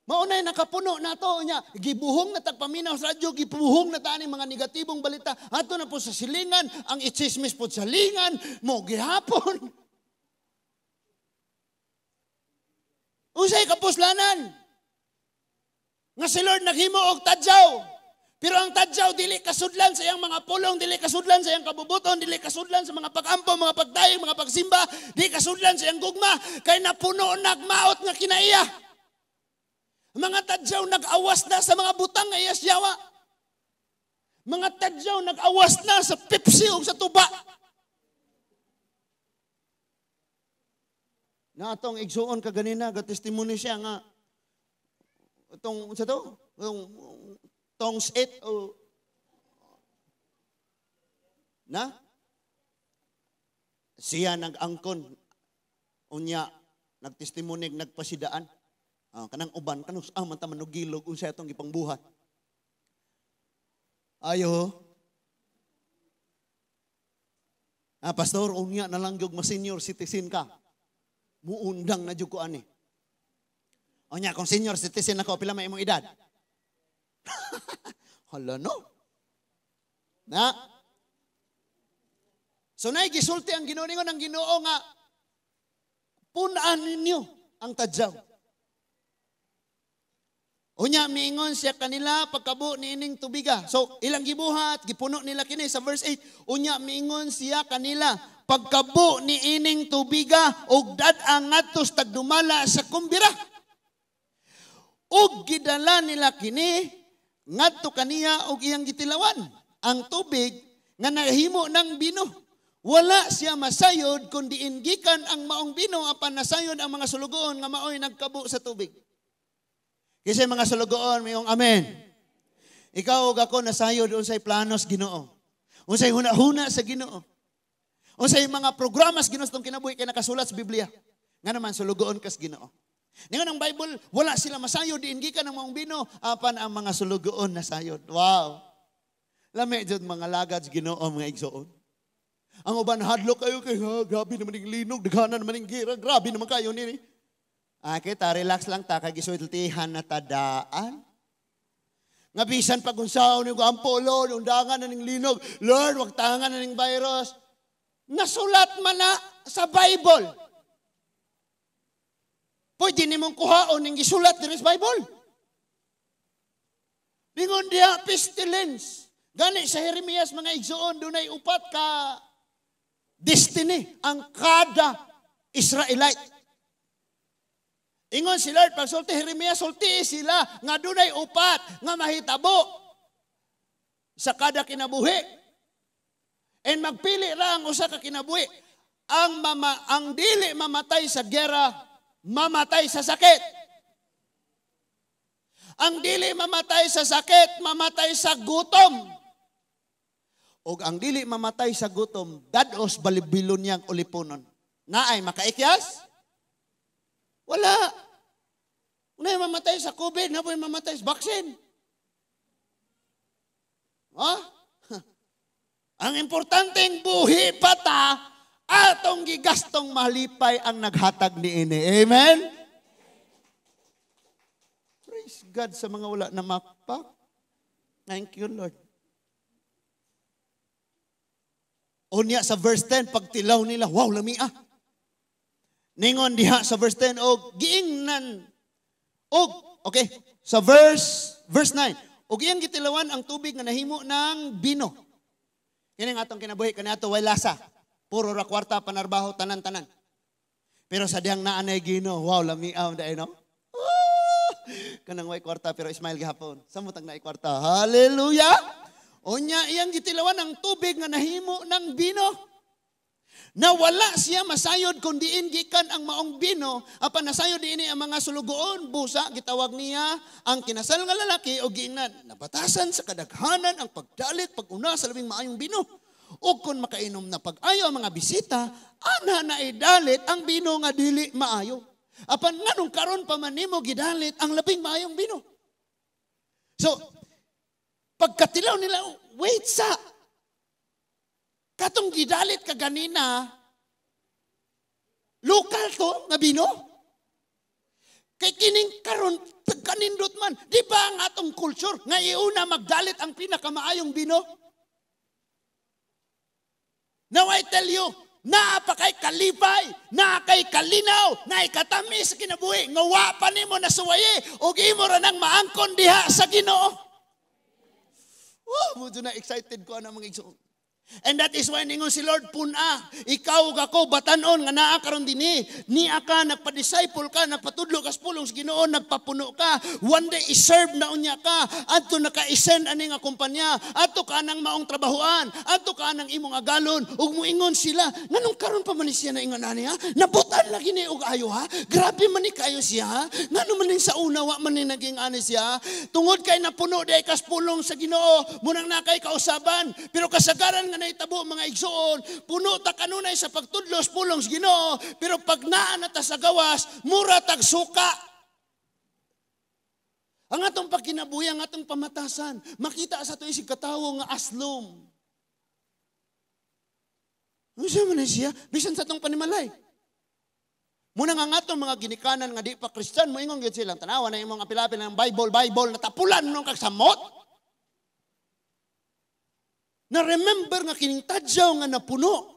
Maunay nakapuno na to niya. Gibuhong na tagpaminaw sa radyo, gibuhong na tani mga negatibong balita. Ato na po sa silingan, ang itsismis po sa lingan, mo gihapon. Usay kapuslanan. Nga si Lord naghimo og tadyaw. Pero ang tadyaw, dili kasudlan sa iyang mga pulong, dili kasudlan sa iyang kabubuton, dili kasudlan sa mga pagampo, mga pagdayong, mga pagsimba, dili kasudlan sa iyang gugma, kay napuno, nagmaot nga kinaiya. Mga tadyaw, nag-awas na sa mga butang nga iyasyawa. Mga tadyaw, nag-awas na sa Pepsi o sa tuba. Na atong igsuon kaganina, ga-testimony siya nga, itong, sa to, tongs 8 o na siya nag-angkon unya nagtestimonig nagpasidaan. Kanang uban kanus man ta manugilog unsa atong gipangbuhat. Ayo. Pastor, unya na lang gyud ma-senior citizen ka. Muundang na jud ko ani. Unya kung senior citizen ako pila may imong edad? Hala no. Na. So nay gisulti ang Ginoo ningon ang Ginoo nga punan ninyo ang tadyaw. Unya miingon siya kanila pagkabo niining tubiga. So ilang gibuhat gipuno nila kini sa verse 8. Unya miingon siya kanila pagkabo niining tubiga ug dad-ang ngadto tagdumala sa kumbira. Ug gidala nila kini ngadto kaniya og iyang gitilawan ang tubig nga nahimo ng bino. Wala siya masayod kundi gikan ang maong bino apan nasayod ang mga sulugoon nga maoy nagkabo sa tubig. Kasi mga sulugoon mayong amen. Ikaw ug ako nasayod unsay planos Ginoo. Unsay hunahuna sa Ginoo. Unsay mga programas Ginoo tong kinabuhi kay nakasulat sa Biblia. Nga naman sulugoon kas Ginoo. Ningon ang Bible, wala sila masayod gikan ang maong bino apan ang mga sulugoon nasayod. Wow. Lami jud mga lagad Ginoo mga igsoon. Ang uban hadlok kayo kay grabe naman ning linog, daghanan naman ning gira, grabe naman kayo nini. Kita relax lang ta kay gisultihan na tadaan. Nga bisan pag unsaon yung ampolo, undangan na ning linog, Lord, wag tangan na ning virus. Nasulat man na sa Bible. Pwede nimong kuhaon ning gisulat diri sa Bible. Lingon diha pestilence. Gani sa Jeremias mga igsoon dunay upat ka destiny ang kada Israelite. Ingon si Lord, pagsulti Jeremias, sulti sila nga dunay upat nga mahitabo sa kada kinabuhi. And magpili ra ang usa ka kinabuhi. Ang dili mamatay sa gera, mamatay sa sakit. Ang dili mamatay sa sakit, mamatay sa gutom. O ang dili mamatay sa gutom, dados balibilon niyang ulipunon. Naay makaikyas? Wala. Unay mamatay sa COVID, na po mamatay sa vaccine. Ang importanteng buhi pa ta, atong gigastong malipay ang naghatag ni ini. Amen? Praise God sa mga wala na makpak. Thank you, Lord. Unya sa verse 10, pagtilaw nila, wow, lamia. Ningon diha sa verse 10, og giingnan. Okay, sa verse 9. Og iyang gitilawan ang tubig nga nahimo ng bino. Kini nga atong kinabuhi kaniadto way lasa. Puro ra kwarta panarbaho tanan-tanan. Pero sa diyang naanay Ginoo, wow, lamiaw dai no. Kanang way kwarta pero smile gihapon. Samutang naay kwarta. Hallelujah. Unya iyang gitilawan ang tubig nga nahimo ng bino. Na wala siya masayod kung diin gikan ang maong bino, apan nasayod diini ang mga sulugoon, busa, gitawag niya ang kinasal nga lalaki o giingnan. Nabatasan sa kadaghanan ang pagdalit, pag-una sa labing maayong bino. O kung makainom na pag-ayo ang mga bisita, ana na idalit ang bino nga dili maayo. Apan nganong karon pa man nimo gidalit ang labing maayong bino. So, pagkatilaw nila, wait sa katong gidalit ka ganina, lokal to nga bino? Kay kining karon kanindot man, di ba ang atong culture nga iuna magdalit ang pinakamaayong bino? Now I tell you, naapakay kalipay, naakay kalinaw, naikatamis sa kinabuhi, nga wa pa nimo nasuwaye, o imo ra nang maangkon diha sa Ginoo. Medyo na excited ko ang mga igsoon. And that is why ningon si Lord puna, ikaw ug ako batanon nga naa karon dinhi, niya ka nagpa-disciple ka, nagpatudlo ka sa pulong sa Ginoo, nagpapuno ka, one day i-serve na unya ka, adto naka-isend ani nga kumpanya, adto ka nang maong trabahoan, adto ka nang imong agalon, ug moingon sila, nganong karon pa man siya na ingon ani ha? Nabutan lagi ni og ayo ha? Grabe man ni kayo siya ha? Ngano man ning sa una wa man ni naging ani siya? Tungod kay napuno day kas pulong sa Ginoo, munang nakay kausaban, pero kasagaran nga naitabo mga igsoon, puno ta kanunay sa pagtudlos pulong sa Ginoo, pero pag naa na ta sa gawas, mura tag suka. Ang atong pagkinabuhi, ang atong pamatasan, makita sa ito isig katawo nga aslom. Ano siya man siya? Bisan sa itong panimalay. Muna nga atong mga ginikanan nga di pa Christian, moingon yun silang tanawa na yung mga apil-apil ng Bible, natapulan nung kagsamot. Na-remember nga kining tadyaw nga napuno.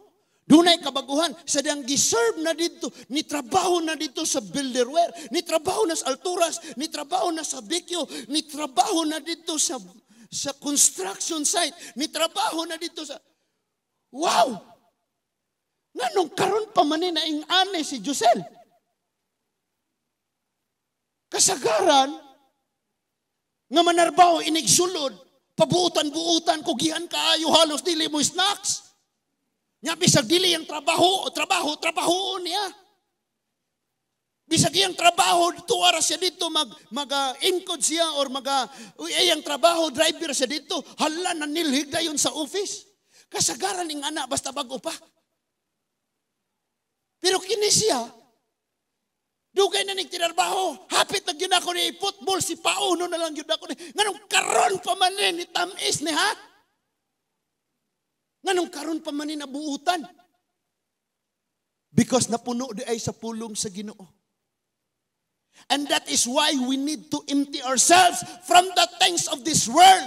Dunay kabaguhan, sa diyang giserve na dito, ni trabaho na dito sa builderware, ni trabaho na sa alturas, ni trabaho na sa bikyo, ni trabaho na dito sa construction site, ni trabaho na dito sa... Wow! Nganong karon pa man na ing ane si Josel? Kasagaran, nga manarbaho inigsulod, pabuutan-buutan, kugihan kaayo halos dili mo snacks. Nga bisag dili ang trabaho niya. Bisag iyang trabaho, tuwara siya dito, mag-incode siya or iyang trabaho, driver siya dito, hala na nilhig na yun sa office. Kasagaran ng anak, basta bago pa. Pero kini siya, dugay na nagtinarbaho, hapit na yun ako ni football, si Pauno na lang yun ako ni, nganong karon pa man ni tamis ni ha? Nganong karon pa man ni nabuutan? Because napuno di ay sa pulong sa Ginoo. And that is why we need to empty ourselves from the things of this world.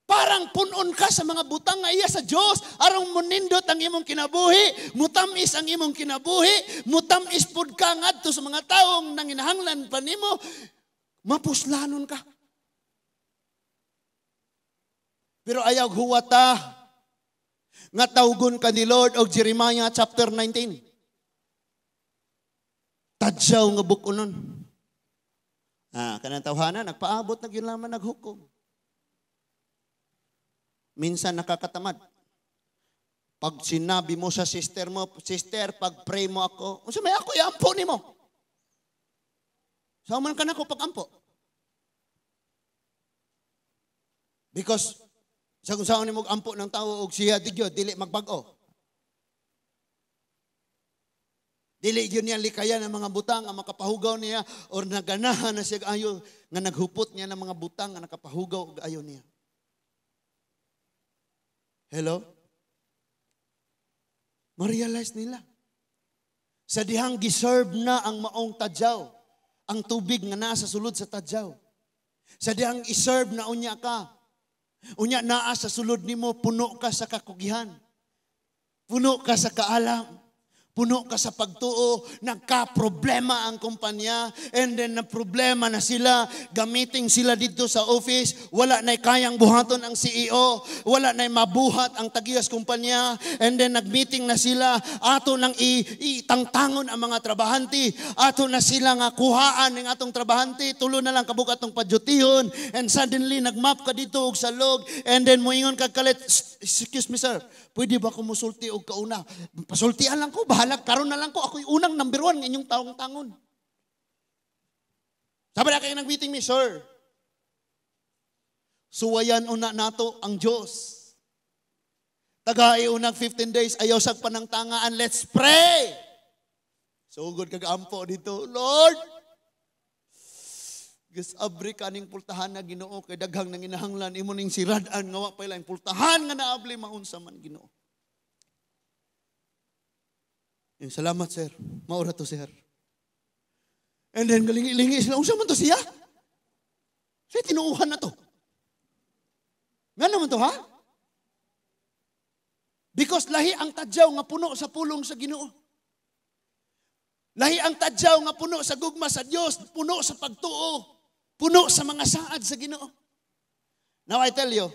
Parang punon ka sa mga butang nga iya sa Diyos. Arang munindot ang imong kinabuhi, mutamis ang imong kinabuhi, mutamis pud ka ngadto sa mga taong nanginahanglan pa nimo, mapuslanon ka. Pero ayaw huwata nga tawgon ka ni Lord og Jeremiah chapter 19. Tadyaw nga bukunon. Kanang tawhana, nagpaabot na ginlaman naghukom. Minsan nakakatamad. Pag sinabi mo sa sister mo, sister, pag pray mo ako, unsa may ako iampo nimo. Saan man ka na ko pag-ampo? Because sa kung saan ni mo ampo ng tao og siya digyo, dili magbago. Dili yun niya likayan ng mga butang ang makapahugaw niya or naganahan na siya ayo nga naghupot niya ng mga butang nga nakapahugaw og ayo niya. Hello? Ma-realize nila. Sa dihang giserve na ang maong tadyaw, ang tubig nga naa sa sulod sa tadyaw. Sa dihang iserve na unya ka, unya naa sa sulod nimo, puno ka sa kakugihan. Puno ka sa kaalam. Puno ka sa pagtuo, nagka-problema ang kumpanya, and then na problema na sila, gamitin sila dito sa office, wala na kayang buhaton ang CEO, wala na mabuhat ang tagiyas kumpanya, and then nag-meeting na sila, ato nang itangtangon ang mga trabahante, ato na sila nga kuhaan ng atong trabahante, tulo na lang kabuk atong padyutihon, and suddenly nagmap ka dito og salog, and then moingon ka kalit, excuse me sir, pwede ba ko musulti og kauna? Pasultian lang ko, bahala, karon na lang ko, ako'y unang number 1 ng inyong taong tangon. Sabi na kayo nag-meeting me, sir. Suwayan una nato ang Diyos. Tagai unang 15 days, ayaw sag panangtangaan, let's pray. Sugod kag-ampo dito, Lord, gus abri kaning pultahan na Ginoo kay daghang nang inahanglan imo ning sirad-an nga wa pa laing pultahan nga naabli maunsa man Ginoo. Salamat sir. Maura to sir. And then galingi-lingi sila unsa man to siya? Siya tinuuhan na to. Nga naman to ha? Because lahi ang tadyaw nga puno sa pulong sa Ginoo. Lahi ang tadyaw nga puno sa gugma sa Dios, puno sa pagtuo. Puno sa mga saad sa Ginoo. Now I tell you,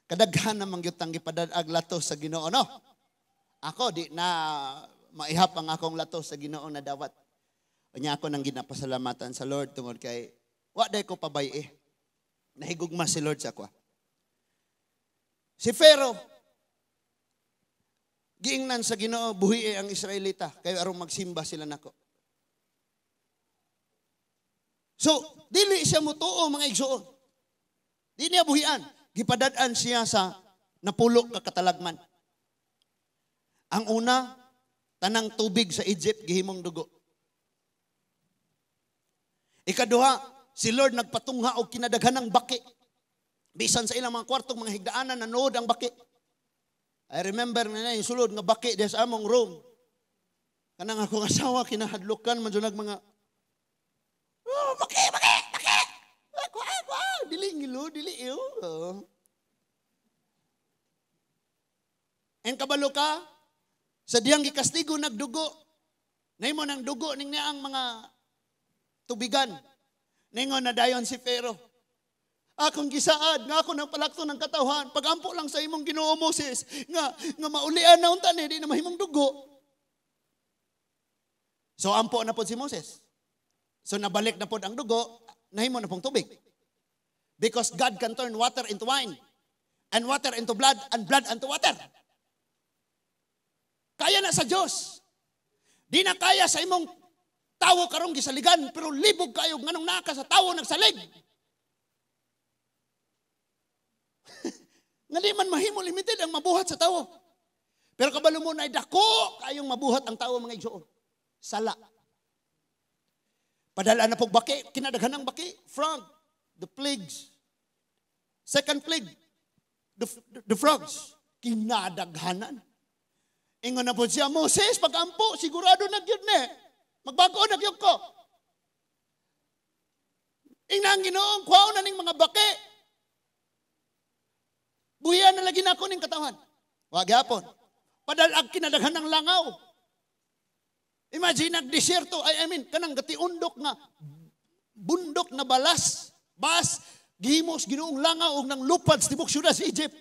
kadaghan namang gyud gipadag lato sa Ginoo, no? Ako di na maihap ang akong lato sa Ginoo na dawat. Unya ako nang ginapasalamatan sa Lord tungod kay wa day ko pabay nahigugma si Lord sa ako. Si Pharaoh giingnan sa Ginoo buhi ang Israelita kay aron magsimba sila nako. So, dili siya mutuo mga igsoon. Di niya buhian. Gipadad-an siya sa napulo ka katalagman. Ang una, tanang tubig sa Egypt, gihimong dugo. Ikaduha, si Lord nagpatungha og kinadaghan ng baki. Bisan sa ilang mga kwartong mga higdaanan, nanood ang baki. I remember na yung sulod nga baki des among room. Kanang akong asawa, kinahadlukan, manjunag mga, oh, baki! Dili ngilo, dili iyo. En kabalo ka, sa diyang gikastigo nagdugo, nahimo ng dugo ning ang mga tubigan. Ningon na dayon si Pharaoh. Akong gisaad, nga ako nang palakto ng katawhan, pagampo lang sa imong Ginoo Moses, nga maulian na unta ni, di na mahimong dugo. So ampo na po si Moses. So nabalik na po ang dugo, nahimo na pong tubig. Because God can turn water into wine, and water into blood, and blood into water. Kaya na sa Diyos. Di na kaya sa imong tawo karong gisaligan, pero libog kayo nganong naka sa tawo nagsalig. Nga di man mahimo limited ang mabuhat sa tawo. Pero kabalo mo na dako kayong mabuhat ang tawo mga igsoon. Sala. Padala na pog baki, kinadaghan ng baki, frog, the plagues. Second plague, the frogs, kinadaghanan. Ingon na po siya, Moses, pag-ampo, sigurado nagyod na. Magbago nagyod ko. Ingnan Ginoong, kuhaw na ning mga baki. Buhian na lagi na ako ning katawan. Wag yapon. Padalag kinadaghan ng langaw. Imagine, nagdesyerto, I mean, kanang gatiundok nga, bundok na balas, bas, gihimos Ginoong langaw og nang lupad sa tibok syudad sa Egypt.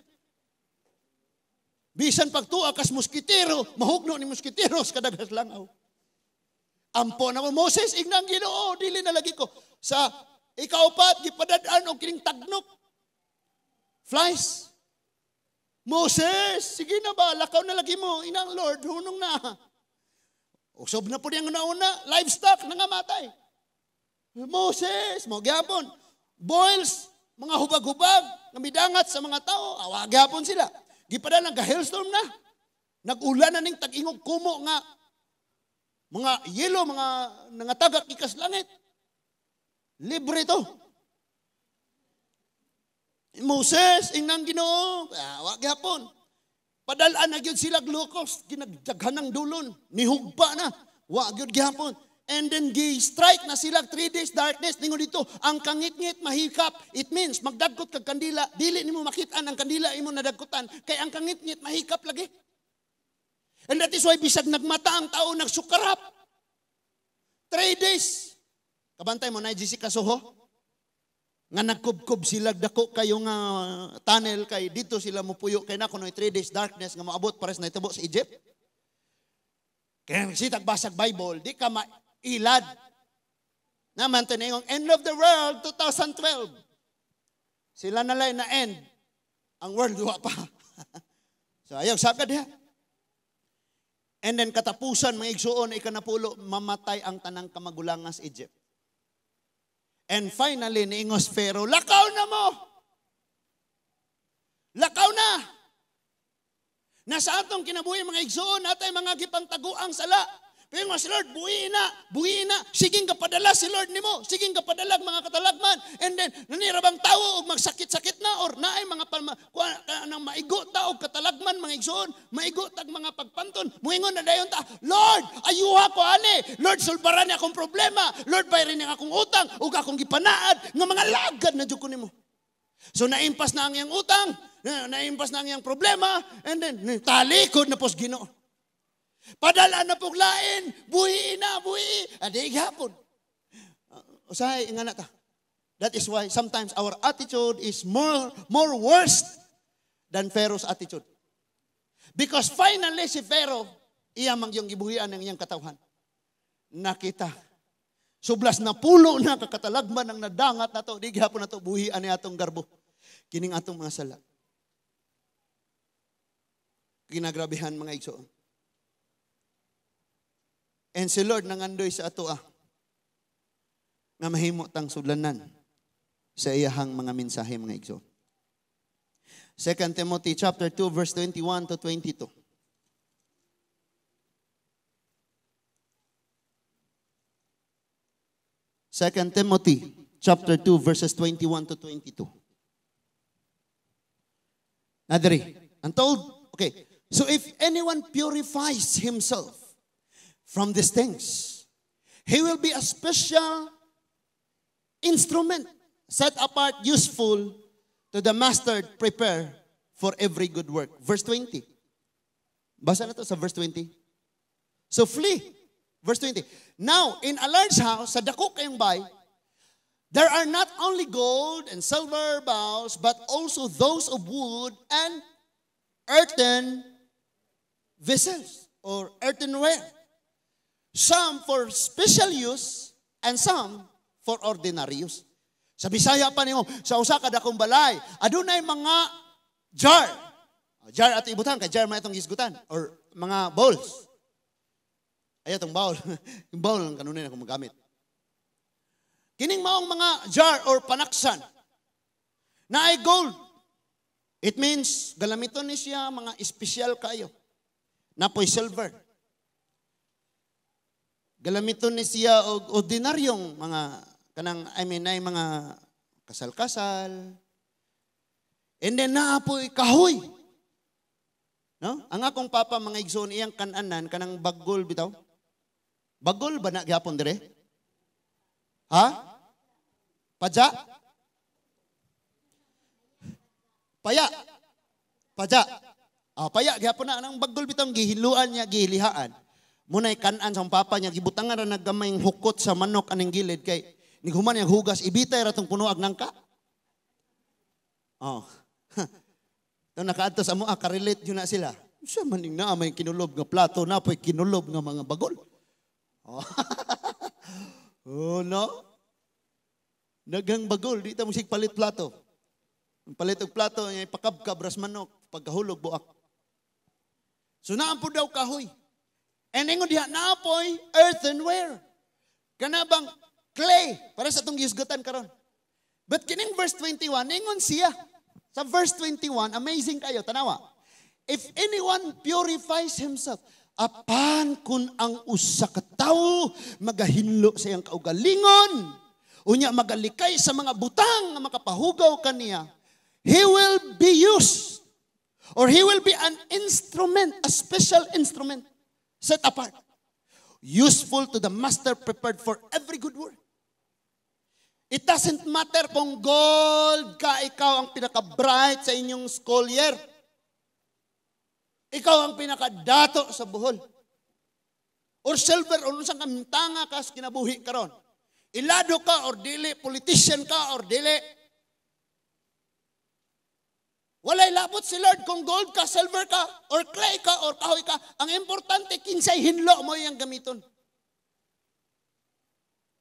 Bisan pagtuwa kas moskitero, mahugno ni moskiteros kadagas langaw. Ampo na mo, Moses, ignang Ginoo, dili na lagi ko. Sa ikaupat, gipadadaan og kining tagnok. Flies. Moses, sige na ba, lakaw na lagi mo, inang Lord, hunong na. Usob na po niyang una, livestock, nangamatay. Moses, mo gyapon. Boils, mga hubag-hubag, namidangat sa mga tao, awagapon sila. Gipadala ng hailstorm na. Nag-ulan na ning tag-ingog kumo nga. Mga yelo, mga nangatagak ikas langit. Libre to. Moses, inang Ginoo, awagapon. Padalaan na gyud sila glukos, ginagdaghan ng dulon, nihugba na, wa gyud gihapon. And then gi-strike na sila 3 days darkness. Ningon dito, ang kangit-ngit mahikap. It means magdagkot kag kandila, dili nimo makitaan ang kandila imo nadagkutan kay ang kangit-ngit mahikap lagi. And that is why bisag nagmata ang tao nagsukarap. 3 days. Kabantay mo na Jessica Soho. Nga nagkubkob sila dako kayo nga tunnel kay dito sila mupuyo kay na kuno 3 days darkness nga maabot pares na itabo sa Egypt. Kaya nagsitag basag Bible, di ka mailad. Naman tinayong end of the world 2012. Sila nalay na end. Ang world wa pa. So ayaw sagad ha. And then katapusan mga igsuon ikanapulo mamatay ang tanang kamagulangan sa Egypt. And finally, niingos Pharaoh, lakaw na mo! Lakaw na! Nasa atong kinabuhi mga igsoon, natay mga gipangtaguang sala. Pero nga si Lord, buhi na. Siging kapadala si Lord nimo. Siging kapadalag mga katalagman. And then, nanirabang tao og magsakit-sakit na or naay mga nang maigo ta og katalagman mga igsoon. Maigo tag mga pagpanton. Muingon na dayon ta, Lord, ayuha ko ani. Lord, sulbaran ni akong problema. Lord, bayarin ni akong utang ug akong gipanaad nga mga lagad na jud ko nimo. So naimpas na ang iyang utang, naimpas na ang iyang problema, and then talikod na pos Ginoo. Padala na puglain, buhi. Adi gihapon. Usahay ingana ta. That is why sometimes our attitude is more worse than Pharaoh's attitude. Because finally si Pharaoh, iya mangyong gibuhian ng iyang katawhan. Nakita. Sublas na pulo na kakatalagman ang nadangat na to. Di gihapon na to, buhian ni atong garbo. Kining atong mga sala. Ginagrabihan mga igsoon. And si Lord nangandoy sa ato nga mahimo tang sudlanan sa iyahang mga mensahe mga igsoon. 2 Timothy chapter 2 verse 21 to 22. Second Timothy chapter 2 verses 21 to 22. Nadari, I'm told, okay, so if anyone purifies himself from these things, he will be a special instrument, set apart, useful to the master, prepare for every good work. Verse 20. Basa na to sa verse 20. So flee. Verse 20. Now, in a large house, sa dako kayong bahay, there are not only gold and silver bowls, but also those of wood and earthen vessels or earthenware. Some for special use and some for ordinary use. Sa Bisaya pa nimo, sa usa ka dakong balay, adunay mga jar. Jar ato ibutan, kay jar man itong gisgutan or mga bowls. Ay itong bowl. Yung bowl ang kanunay na kung magamit. Kining maong mga jar or panaksan na ay gold. It means galamiton ni siya mga espesyal kayo. Napoy silver. Galamiton ni siya og ordinaryong mga kanang ay mga kasal-kasal. And then naapoy kahoy. No? Ang akong papa mga igsoon iyang kananan kanang bagol bitaw. Bagol ba na gyapon dire? Ha? Paja? Paya. Paja. Paya gyapon na anang bagol bitaw gihiluan niya gihilihaan. Munay kanan sa papa niya gibutangan ra naggamayng hukot sa manok aning gilid kay nighuman yang hugas ibitay ra tong puno ag nangka. Ito nakaadto sa mo ka-relate yun na sila. Siya maning na may kinulob nga plato na po'y kinulob nga mga bagol. No? Dagang bagol, di ta musik palit plato. Palit og plato, pakabkab ras manok, pagkahulog buak. So naan po daw kahoy. And ingon diha naapoy earthenware. Kanabang clay para sa itong gisgutan karon. But kining verse 21, ingon siya. Sa verse 21, amazing kayo, tanawa. If anyone purifies himself, apan kun ang usa ka tawo magahinlo sa iyang kaugalingon, unya magalikay sa mga butang nga makapahugaw kaniya, he will be used or he will be an instrument, a special instrument set apart, useful to the master, prepared for every good work. It doesn't matter kung gold ka, ikaw ang pinaka-bright sa inyong school year. Ikaw ang pinaka-dato sa buhol. Or silver, o nung saan kamintanga ka sa kinabuhi karon. Ilado ka or dili, politician ka or dili. Walay labot si Lord kung gold ka, silver ka, or clay ka, or kahoy ka. Ang importante, kinsay hinlo mo yung gamiton.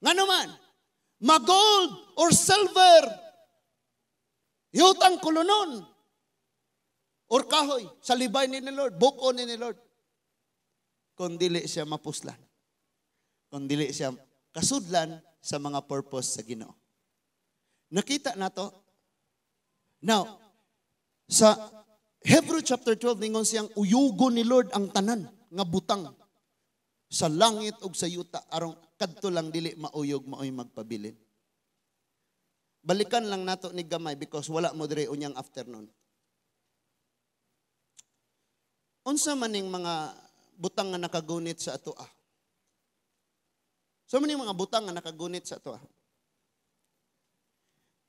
Nga naman, ma-gold or silver, yutang kulunon, or kahoy, sa libay ni Lord, buko ni Lord. Kung dili siya mapuslan. Kung dili siya kasudlan sa mga purpose sa Ginoo. Nakita na to. Now, sa Hebrew chapter 12, ningon siyang uyugo ni Lord ang tanan, nga butang, sa langit ug sa yuta, arong kadto lang dili mauyog, maoy magpabilin. Balikan lang nato ni gamay because wala mo dire unyang afternoon. Unsa maning mga butang nga nakagunit sa atoa? So maning mga butang nga nakagunit sa atoa?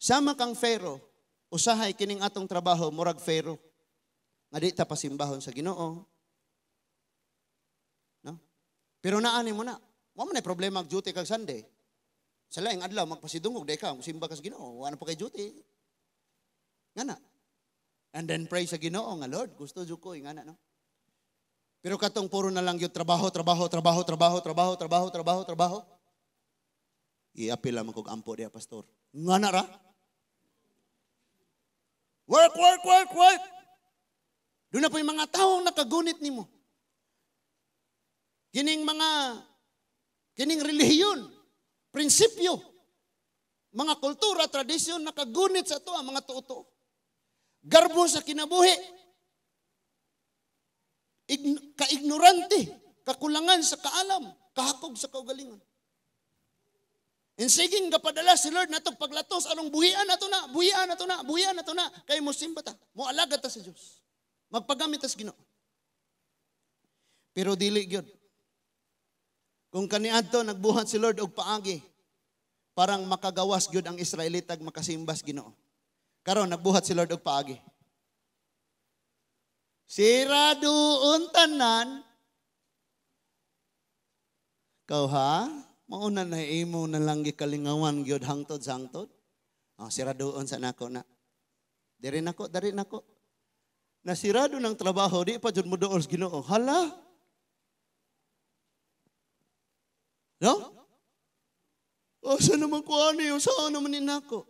Sama kang Pharaoh, usahay kining atong trabaho murag Pharaoh. Nga di ta pasimbahon sa Ginoo. No? Pero naani mo na. Wa man ay problema ang duty kag Sunday. Sa laing adlaw magpasidungog day ka, simba ka sa Ginoo, wa na pa kay duty. Ngana. And then pray sa Ginoo nga Lord, gusto jud ko ngana no. Pero katong puro na lang yung trabaho. I-apil lang kong ampo diya, pastor. Nga na ra? Work. Doon na po yung mga taong nakagunit ni mo. Kining relihiyon, prinsipyo, mga kultura, tradisyon, nakagunit sa ito ang mga tuo. garbo sa kinabuhi, kaignorante, kakulangan sa kaalam, kahakog sa kaugalingon. And siging gapadala si Lord natong paglatos, anong buhian na to na, buhian na to na, buhian na to na, kay mo simba ta, mo alagad ta sa Diyos. Magpagamit ta sa Ginoo. Pero dili gyud. Kung kaniadto nagbuhat si Lord og paagi, parang makagawas gyud ang Israelitag makasimbas Ginoo. Karon nagbuhat si Lord og paagi. Sira doon tanan. Kau ha? Mauna na imo na lang gikalingawan gyud hangtod sa hangtod. Sira doon sa nako na. Diri nako. Nasirado ng trabaho, di pa jud mo doon sa Ginoo. Hala? No? Saan naman ko ano saan naman ni nako?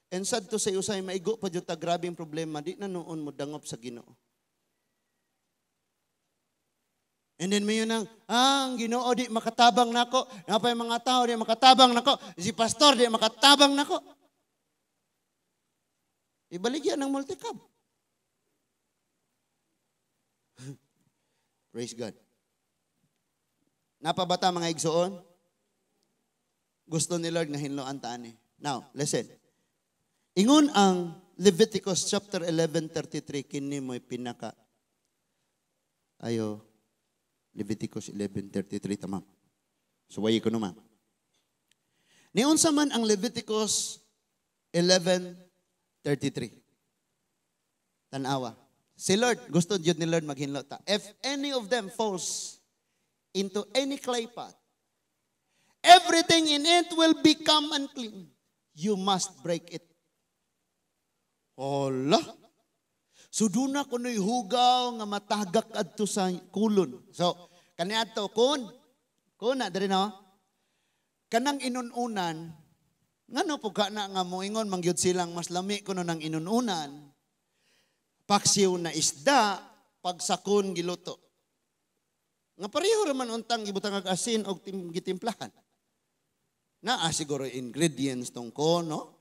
And sad to say usay maigo pa jud ta grabing problema, di na noon mo dangop sa Ginoo. And then mayon nang, ang Ginoo di makatabang nako. Napay mga tao di makatabang nako. Si pastor di makatabang nako. Ibaligyan ng multicab. Praise God. Napabata mga igsoon? Gusto ni Lord nga hinloan ta ani. Now, listen. Ingon ang Leviticus chapter 11:33 kini mo'y pinaka Leviticus 11:33 tama. Suwayi ko naman. Niunsa man ang Leviticus 11:33. Tanawa. Si Lord, gusto jud ni Lord maghinlo ta. If any of them falls into any clay pot, everything in it will become unclean. You must break it. Hola. Suduna kuno'y hugaw nga matagak adto sa kulon. So, kaniadto kun na diri no. Kanang inununan, ngano po ka na nga moingon mangyud silang mas lami kuno ng inununan. Paksiw na isda, pagsakon giluto. Nga pareho raman untang gibutang ag asin og gitimplahan. Naa siguro ingredients tong ko, no?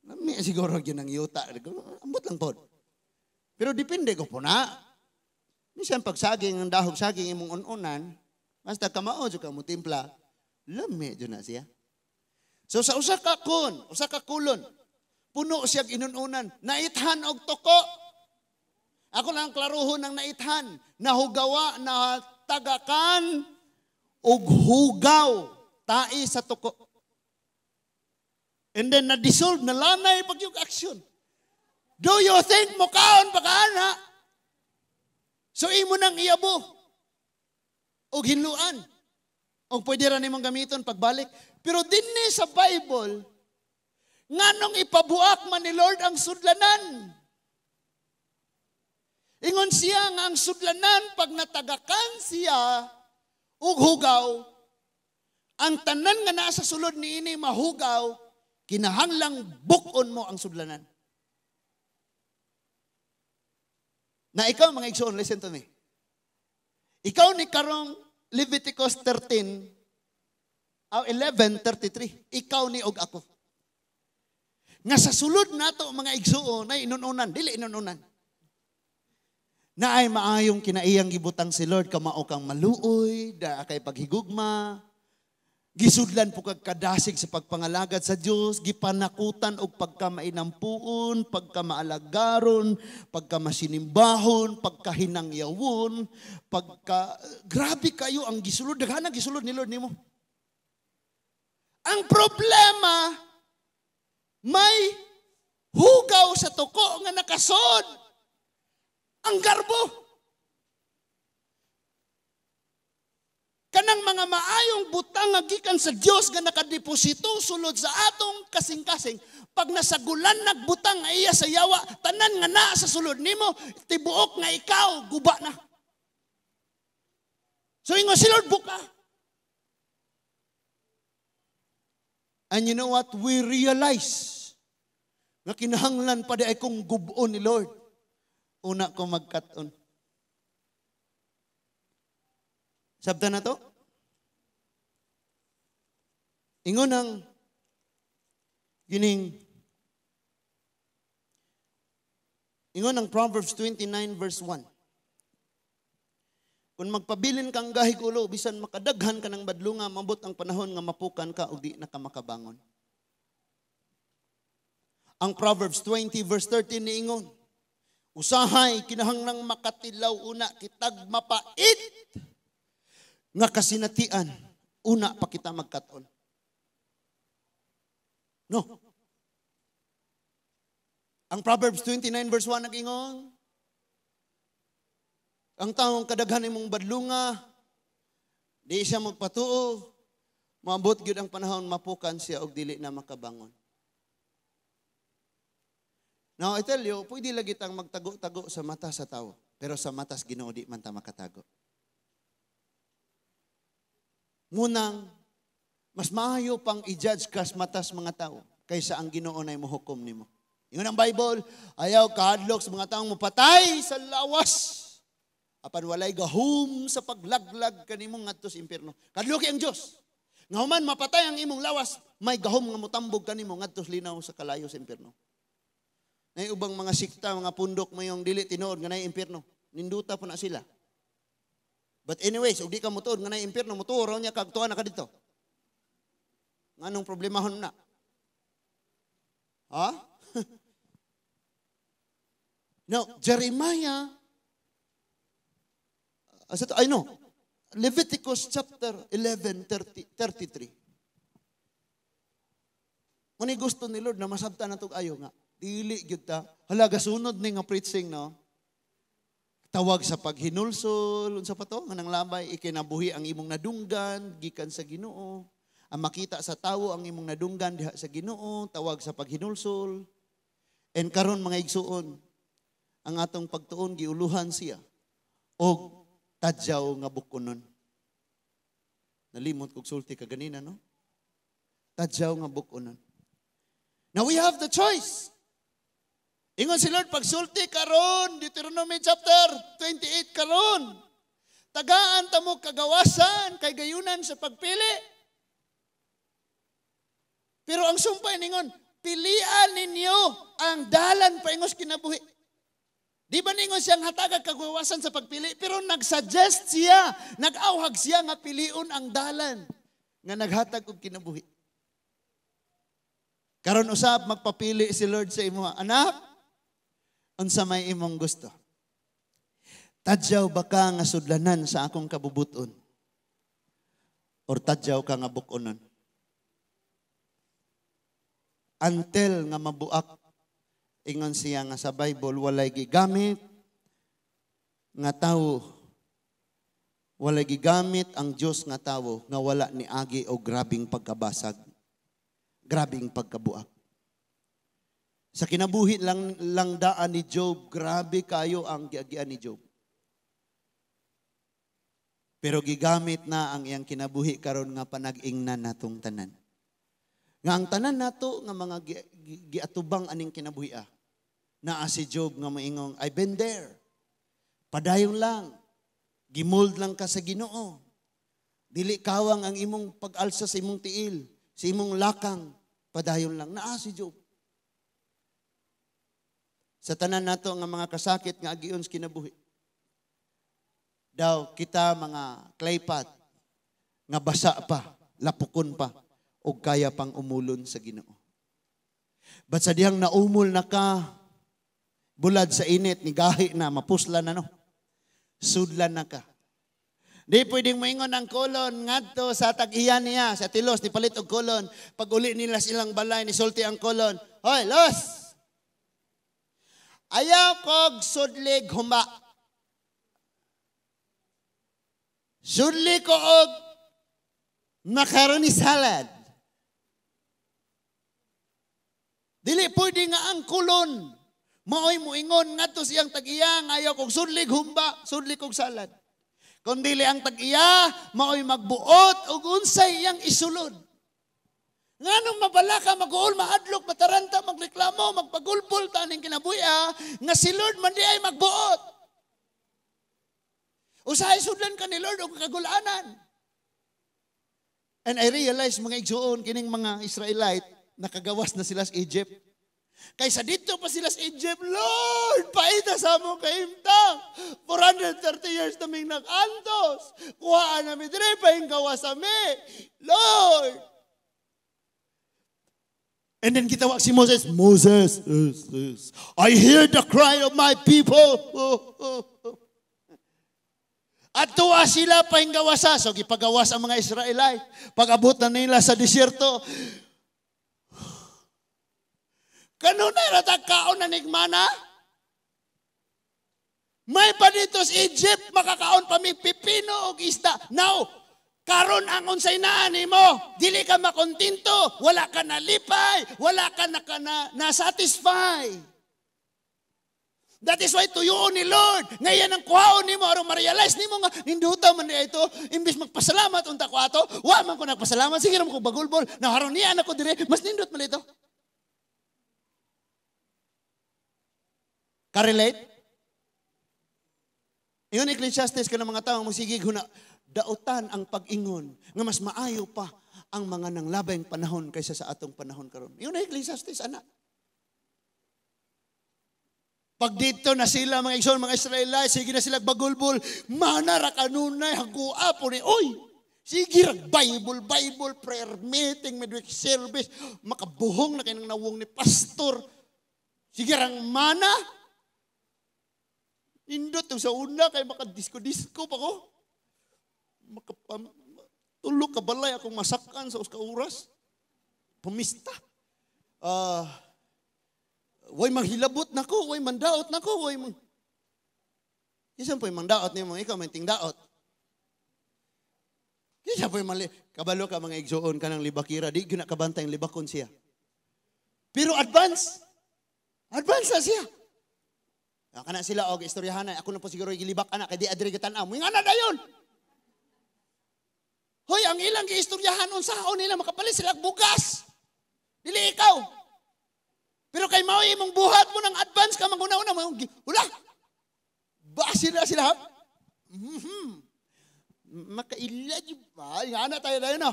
Nami siguro gyud ang yuta. Ambot lang pod. Pero depende ko po na. Minsan pag saging, ang dahog saging imong ununan, basta kamao jud ka mo timpla, lami jud na siya. So sa usa ka kulon, puno siya inununan, naithan og toko. Ako lang klaruhon ng naithan, nahugawa, natagakan, og hugaw, tai sa toko. And then na-dissolve, nalanay pag yung action. Do you think mo kaon pagkaana? So imo nang iabo. O hinluan. O pwede rin imong gamiton pagbalik. Pero dinni sa Bible, nganong ipabuak man ni Lord ang sudlanan. Ingon siya nga ang sudlanan pag natagakan siya ug hugaw, ang tanan nga nasa sulod niini mahugaw, kinahanglang bukon mo ang sudlanan. Na ikaw mga igsoon, listen to me. Ikaw ni karong Leviticus 11:33. Ikaw ni og ako. Nga sa sulod nato mga igsoon ay inununan, dili inununan. Na ay maayong kinaiyang gibutang si Lord kamao kang maluoy, da kay paghigugma. Gisudlan po kag kadasig sa pagpangalagad sa Dios, gipanakutan og pagkamainampuon, pagkamaalagaron, pagkamasinimbahon, pagkahinangyawon, grabe kayo ang gisulod, daghana gisulod ni Lord nimo. Ang problema, may hugaw sa tuko nga nakasod. Ang garbo. Kanang mga maayong butang nga gikan sa Dios nga nakadeposito sulod sa atong kasing-kasing, pag nasagulan nagbutang nga iya sa yawa, tanan nga naa sa sulod nimo, tibuok nga ikaw guba na. So ingon si Lord buka. And you know what? We realize nga kinahanglan pa di ay kong gubon ni Lord. Una ko magkaton. Sabta na to? Ingon ang gining Ingon ang Proverbs 29 verse 1. Kung magpabilin kang gahig ulo, bisan makadaghan ka ng badlunga, mabot ang panahon nga mapukan ka o di na ka makabangon. Ang Proverbs 20 verse 13 niingon, usahay kinahanglang makatilaw una kitag mapait nga kasinatian una pa kita magkaton. No. Ang Proverbs 29 verse 1 nag-ingon, ang taong kadaghan imong badlunga, di siya magpatuo, maabot gyud ang panahon mapukan siya og dili na makabangon. Now, I tell you, pwede lagi tang magtago-tago sa mata sa tao, pero sa matas Ginoo di man ta makatago. Ngunang, mas maayo pang i-judge ka sa matas mga tao kaysa ang Ginoo na imuhukom nimo. Yun ang Bible, ayaw kahadlok sa mga taong mapatay sa lawas. Apan walay gahum sa paglaglag kanimo ngadto sa impierno. Kadloki ang Dios. Nga human mapatay ang imong lawas, may gahom nga mutambog kanimo ngadto sa linaw sa kalayo sa impierno. Nay ubang mga sikta, mga pundok mayong dili tinuod nga nay impierno. Ninduta po na sila. But anyways, ug di ka mutuod nga nay impierno, mutuo raw niya kag tuwa na ka dito. Nganong problemahon na? Ha? No, Jeremiah, Leviticus chapter 11:33. Muni gusto ni Lord na masabtan natog ayo nga. Dili gyud ta. Halaga sunod ni nga preaching no. Tawag sa paghinulsol unsa pa to nga nang labay ikinabuhi ang imong nadunggan gikan sa Ginoo. Ang makita sa tawo ang imong nadunggan diha sa Ginoo, tawag sa paghinulsol. And karon mga igsuon, ang atong pagtuon giuluhan siya og tadyaw nga bukonon. Nalimot kog sulti ka ganina no? Tadyaw nga bukonon. Now we have the choice. Ingon si Lord pagsulti karon Deuteronomy chapter 28 karon. Tagaan ta mo kagawasan kay gayunan sa pagpili. Pero ang sumpay ningon, pilian ninyo ang dalan paingos kinabuhi. Di ba ningon siyang hatagag kagawasan sa pagpili? Pero nagsuggest siya, nag-awhag siya nga piliun ang dalan nga naghatag og kinabuhi. Karon usab magpapili si Lord sa imo, anak, unsa may imong gusto? Tadyaw ba ka nga sudlanan sa akong kabubuton? Or tadyaw ka nga bukonon? Until nga mabuak, ingon siya nga sa Bible, walay gigamit nga tawo, walay gigamit ang Diyos nga tawo nga wala ni agi o grabing pagkabasag, grabing pagkabuak. Sa kinabuhi lang daan ni Job, grabe kayo ang giagian ni Job. Pero gigamit na ang iyang kinabuhi karon nga panag-ingnan natong tanan. Nga ang tanan nato nga mga giatubang aning kinabuhi naa si Job nga moingong, I've been there. Padayon lang. Gimold lang ka sa Ginoo. Dili kawang ang imong pag-alsa sa imong tiil, sa imong lakang. Padayon lang. Naa si Job. Sa tanan nato nga mga kasakit nga agion sa kinabuhi. Daw kita mga claypot nga basa pa, lapukon pa, o kaya pang umulon sa Ginoo. But sa dihang naumol na ka, bulad sa init, ni gahi na, mapusla na no, sudlan na ka. Di pwedeng maingon ang kolon ngadto sa tag-iyan niya, sa tilos, ni palit og kolon. Pag uli nila silang balay, ni sulti ang kolon, hoy, los! Ayaw kog sudlig humba. Sudli ko og macaroni salad. Dili pwede nga ang kulon. Maoy moingon ngadto siyang tag-iya, ayaw kog sudlig humba, sudli kog salad. Kung dili ang tag-iya, maoy magbuot ug unsay iyang isulod. Nganong mabala ka, mag-uol, mahadlok, mataranta, magreklamo, magpagulpol, taning kinabuya, nga si Lord man di ay magbuot. Usahay sudlan ka ni Lord o kagulanan. And I realize, mga igsuon, kining mga Israelite, nakagawas na sila sa Egypt. Kaysa dito pa sila sa Egypt, Lord, paita sa mo kaimtang. 430 years naming nag-antos. Kuhaan namin dire, pahingawa sa me. Lord. And then kitawag si Moses, Moses, I hear the cry of my people. At tuwa sila pahingawa sa. So gipagawas ang mga Israelite. Pag-abot na nila sa disyerto, kanunay ratagkaon na nigmana? May pa dito sa Egypt, makakaon pa may pipino o isda. Now, karon ang unsay naani mo. Dili ka makontento, wala ka nalipay, wala ka na-satisfy. That is why tuyo ni Lord. Ngayon ang kuhaon ni mo, arong ma-realize ni mo nga, hinduta man niya ito, imbis magpasalamat unta ko ato, wa man ko nagpasalamat, sige naman ko bagulbol, naharon niya anak ko dire, mas nindot man ito. Ka-relate? Iyon Ecclesiastes ka ng mga tao, magsigig huna, dautan ang pag-ingon, nga mas maayo pa ang mga nanglabay panahon kaysa sa atong panahon karon. Iyon Ecclesiastes, anak. Pag dito na sila, mga igsoon, mga Israelite, sige na sila bagulbol, manara kanunay, hagua po ni, oy, sige rag Bible, prayer meeting, midweek service, makabuhong na kayo ng nawong ni pastor. Sige rang mana, indot sa una, kay makadisko-disko pa ko. Tulog ka balay akong masakan sa uska oras. Pumista. Way manghilabot na ko, way mandaot na ko, way mang... Kisan po yung mandaot niyo mo, ikaw may tingdaot. Kisan po yung mali... Kabalo ka mga igsoon ka ng libakira, di ginakabantay yung libakon siya. Pero advance na siya. Kana sila, og istoryahan na, ako na po siguro igilibak anak, kaya di adri kitanaw. Mga na dayon! Hoy, ang ilang giistoryahan unsaon nila, makapalit sila bugas. Dili ikaw. Pero kay mao imong buhat mo ng advance ka manguna-una mo. Wala. Basin na sila. Makailad pa. Nga tayo na yun.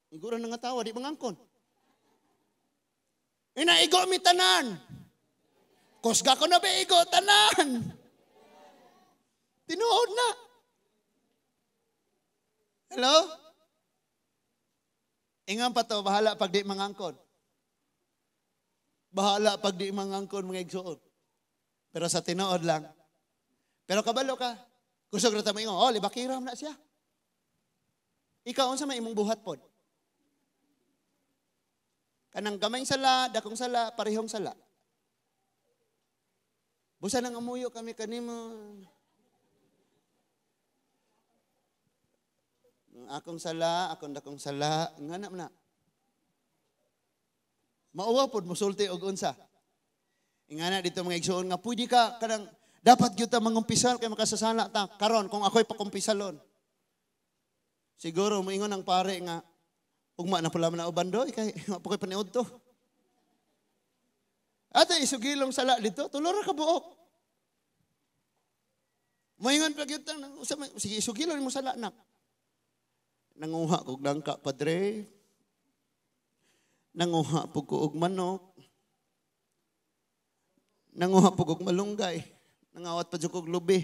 Igura na nga tawa, di mangangkon. Inaigo mi tanan. Kusga ko na ba igo tanan. Tinuod na. Hello? Ingan pa to, bahala pag di mangangkon. Bahala pag di mangangkon mga igsoon. Pero sa tinuod lang. Pero kabalo ka. Kusog na tamo ingon, libakiram na siya. Ikaw, unsa may imong buhat pod? Kanang gamay sala, dakong sala, parehong sala. Busa nang amuyo kami kanimo. Akong sala, akong dakong sala, ngana na. Mauwa pod musulti og unsa. Ingana dito mga igsoon nga pwede ka kanang dapat gyud ta mangumpisal kay makasasala ta karon kung ako'y pakumpisalon. Siguro moingon ang pare nga ugma na pala man na ubandoy kay mapo koy paniud to. Ate isugilong sala dito, tulor ka buok. Moingon pa gyud ta sige isugilon mo sala nak. Nanguha kog langka padre. Nanguha po ko og manok. Nanguha po og malunggay. Nangawat pa jud kog lubi.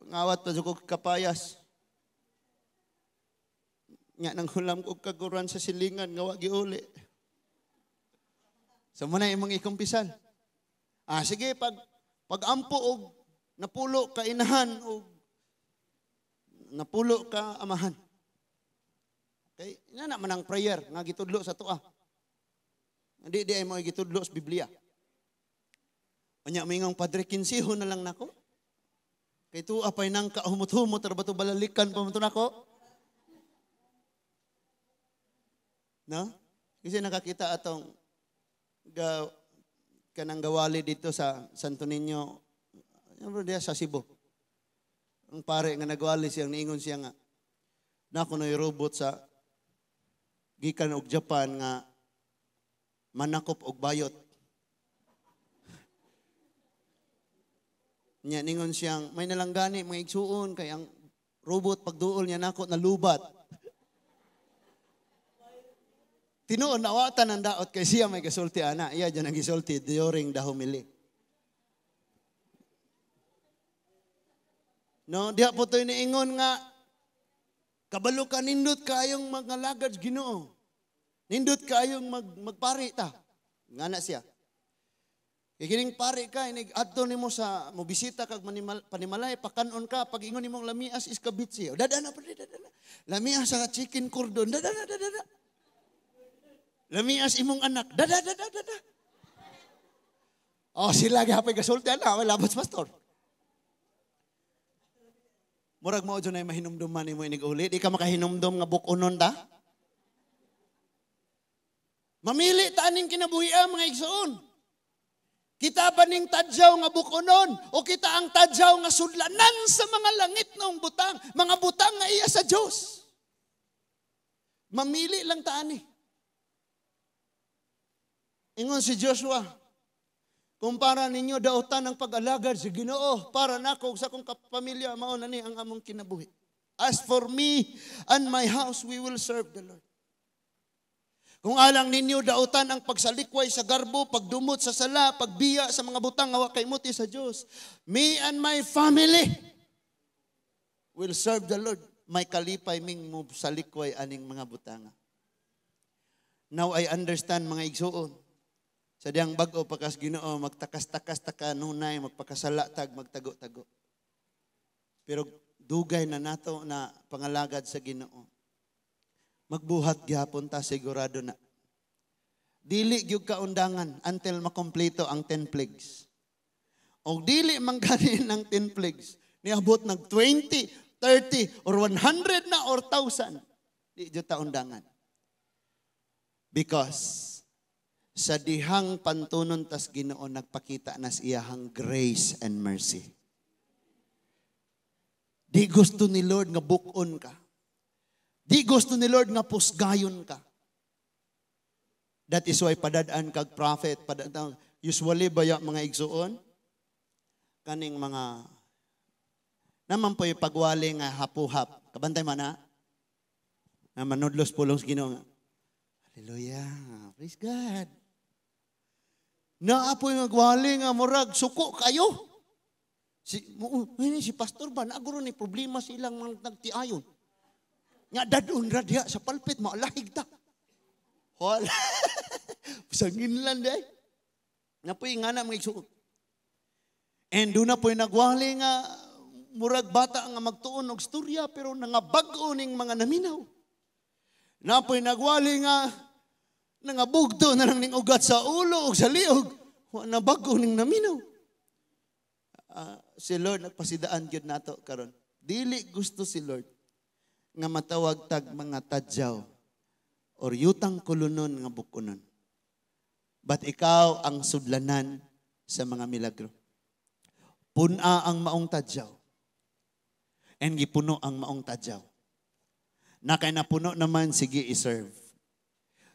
Nangawat pa jud kog kapayas. Nya nang hulam kog kaguran sa silingan nga wa giuli. So muna imong ikumpisal. Sige pag ampo og napulo ka inahan og napulo ka amahan. Okay, ina na man ang prayer nga gitudlo sa tuwa. Hindi ay mo gitudlo sa Biblia. Unya mingong Padre Kinsiho na lang nako. Kay tuwa pay nang kahumot-humot ra bato balalikan pa man nako. No? Kasi nakakita atong kanang gawali dito sa Santo Niño, sa Cebu. Ang pare nga nagwali siyang niingon siya nga nako na robot sa gikan og Japan nga manakop og bayot. Nya ningon siyang may nalanggani mga igsuon kay ang robot pagduol niya nako nalubat. Tinuod nawatan ang daot kay siya may kasulti ana. Iya dyan ang gisulti during the homily. No, diha po to'y niingon nga, kabalo ka nindot kayong mga lagad Ginoo. Nindot kayong magpari ta. Nga na siya. Kikining pari ka, adto nimo sa mobisita kag panimalay, pakanon ka, pag ingon nimong lamias is kabitsi. Dadana pa, dadana. Lamias sa chicken cordon, dadana. Lamias imong anak, dadana. Oh, sila gapay kasulti ana, wala labas pastor. Murag mao dyan ay mahinumduman nimo inig uli, di ka makahinumdum nga bukunon ta. Mamili ta aning kinabuhi mga igsoon. Kita ba ning tadyaw nga bukonon o kita ang tadyaw nga sudlanan sa mga langit ng butang, mga butang nga iya sa Diyos. Mamili lang taani. Ingon si Joshua, kumpara ninyo dautan ng pag-alagad sa Ginoo para nako sa akong kapamilya mao na ni ang among kinabuhi. As for me and my house, we will serve the Lord. Kung alang ninyo dautan ang pagsalikway sa garbo, pagdumot sa sala, pagbiya sa mga butang nga wa kay muti sa Dios, me and my family will serve the Lord. May kalipay ming mo sa likway aning mga butanga. Now I understand mga igsuon. Sa diyang bag-o pagkas Ginoo magtakas-takas ta kanunay, magpakasala tag magtago-tago. Pero dugay na nato na pangalagad sa Ginoo. Magbuhat gyapon ta sigurado na. Dili gyud kaundangan until makompleto ang 10 plagues. O dili man ganin ang 10 plagues, niabot ng 20, 30 or 100 na or 1,000. Di gyud ta undangan. Because sa dihang pantunon tas Ginoo nagpakita nas iyahang grace and mercy. Di gusto ni Lord nga bukon ka. Di gusto ni Lord nga pusgayon ka. That is why padadaan kag prophet, usually baya mga igsuon, kaning mga, naman po yung pagwali nga hapuhap. Kabantay man na? Na manudlos pulong sa Ginoo nga. Hallelujah. Praise God. Naa po yung magwali nga murag, suko kayo. Si pastor ba, naguro ni problema silang mga nagtiayon. Nga dadun radya sa palpit, maalahig ta. Wala. Sangin lang day. Nga po yung nga na mga igsuon. And doon na po yung nagwali nga murag bata nga magtuon og storya pero nangabag-o ning mga naminaw. Na po yung nagwali nga nangabugto na lang ning ugat sa ulo o sa liog. Wala bag-o ning naminaw. Si Lord nagpasidaan gyud nato karon. Dili gusto si Lord nga matawag tag mga tadyaw or yutang kulunon nga bukunon. But ikaw ang sudlanan sa mga milagro. Puna ang maong tadyaw. And gipuno ang maong tadyaw. Na kay napuno naman, sige iserve.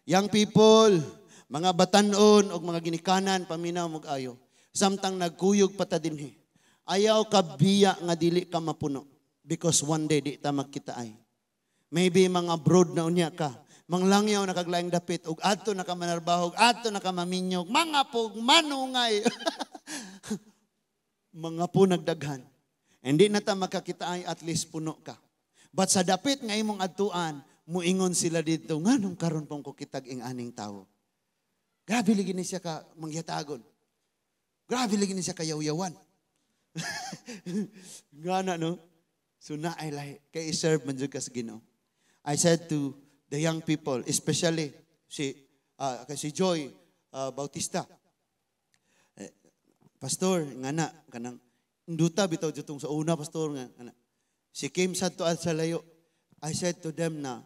Young people, mga batanon o mga ginikanan, paminaw mag-ayo. Samtang nagkuyog pata dinhi. Ayaw ka biya nga dili ka mapuno. Because one day di ta magkita ay. Maybe mga brood na unya ka. Manglangyaw na kaglaing dapit. Ug adto na ka manarbahog. Adto na ka maminyog. Mga pog manungay. Mga po nagdaghan. Hindi na ta magkakita ay at least puno ka. But sa dapit nga imong adtuan, muingon sila dito, nganong karon pong kukitag ing aning tao. Grabe lagi ni siya ka mangyatagon. Grabe lagi ni siya kayaw-yawan. Ngana no? So na ay lahi. Kay serve man jud ka sa Ginoo. I said to the young people, especially si Joy Bautista. Pastor, ngana kanang nduta bitaw jutong sa una pastor nga ana. Si Kim sadto at sa layo. I said to them na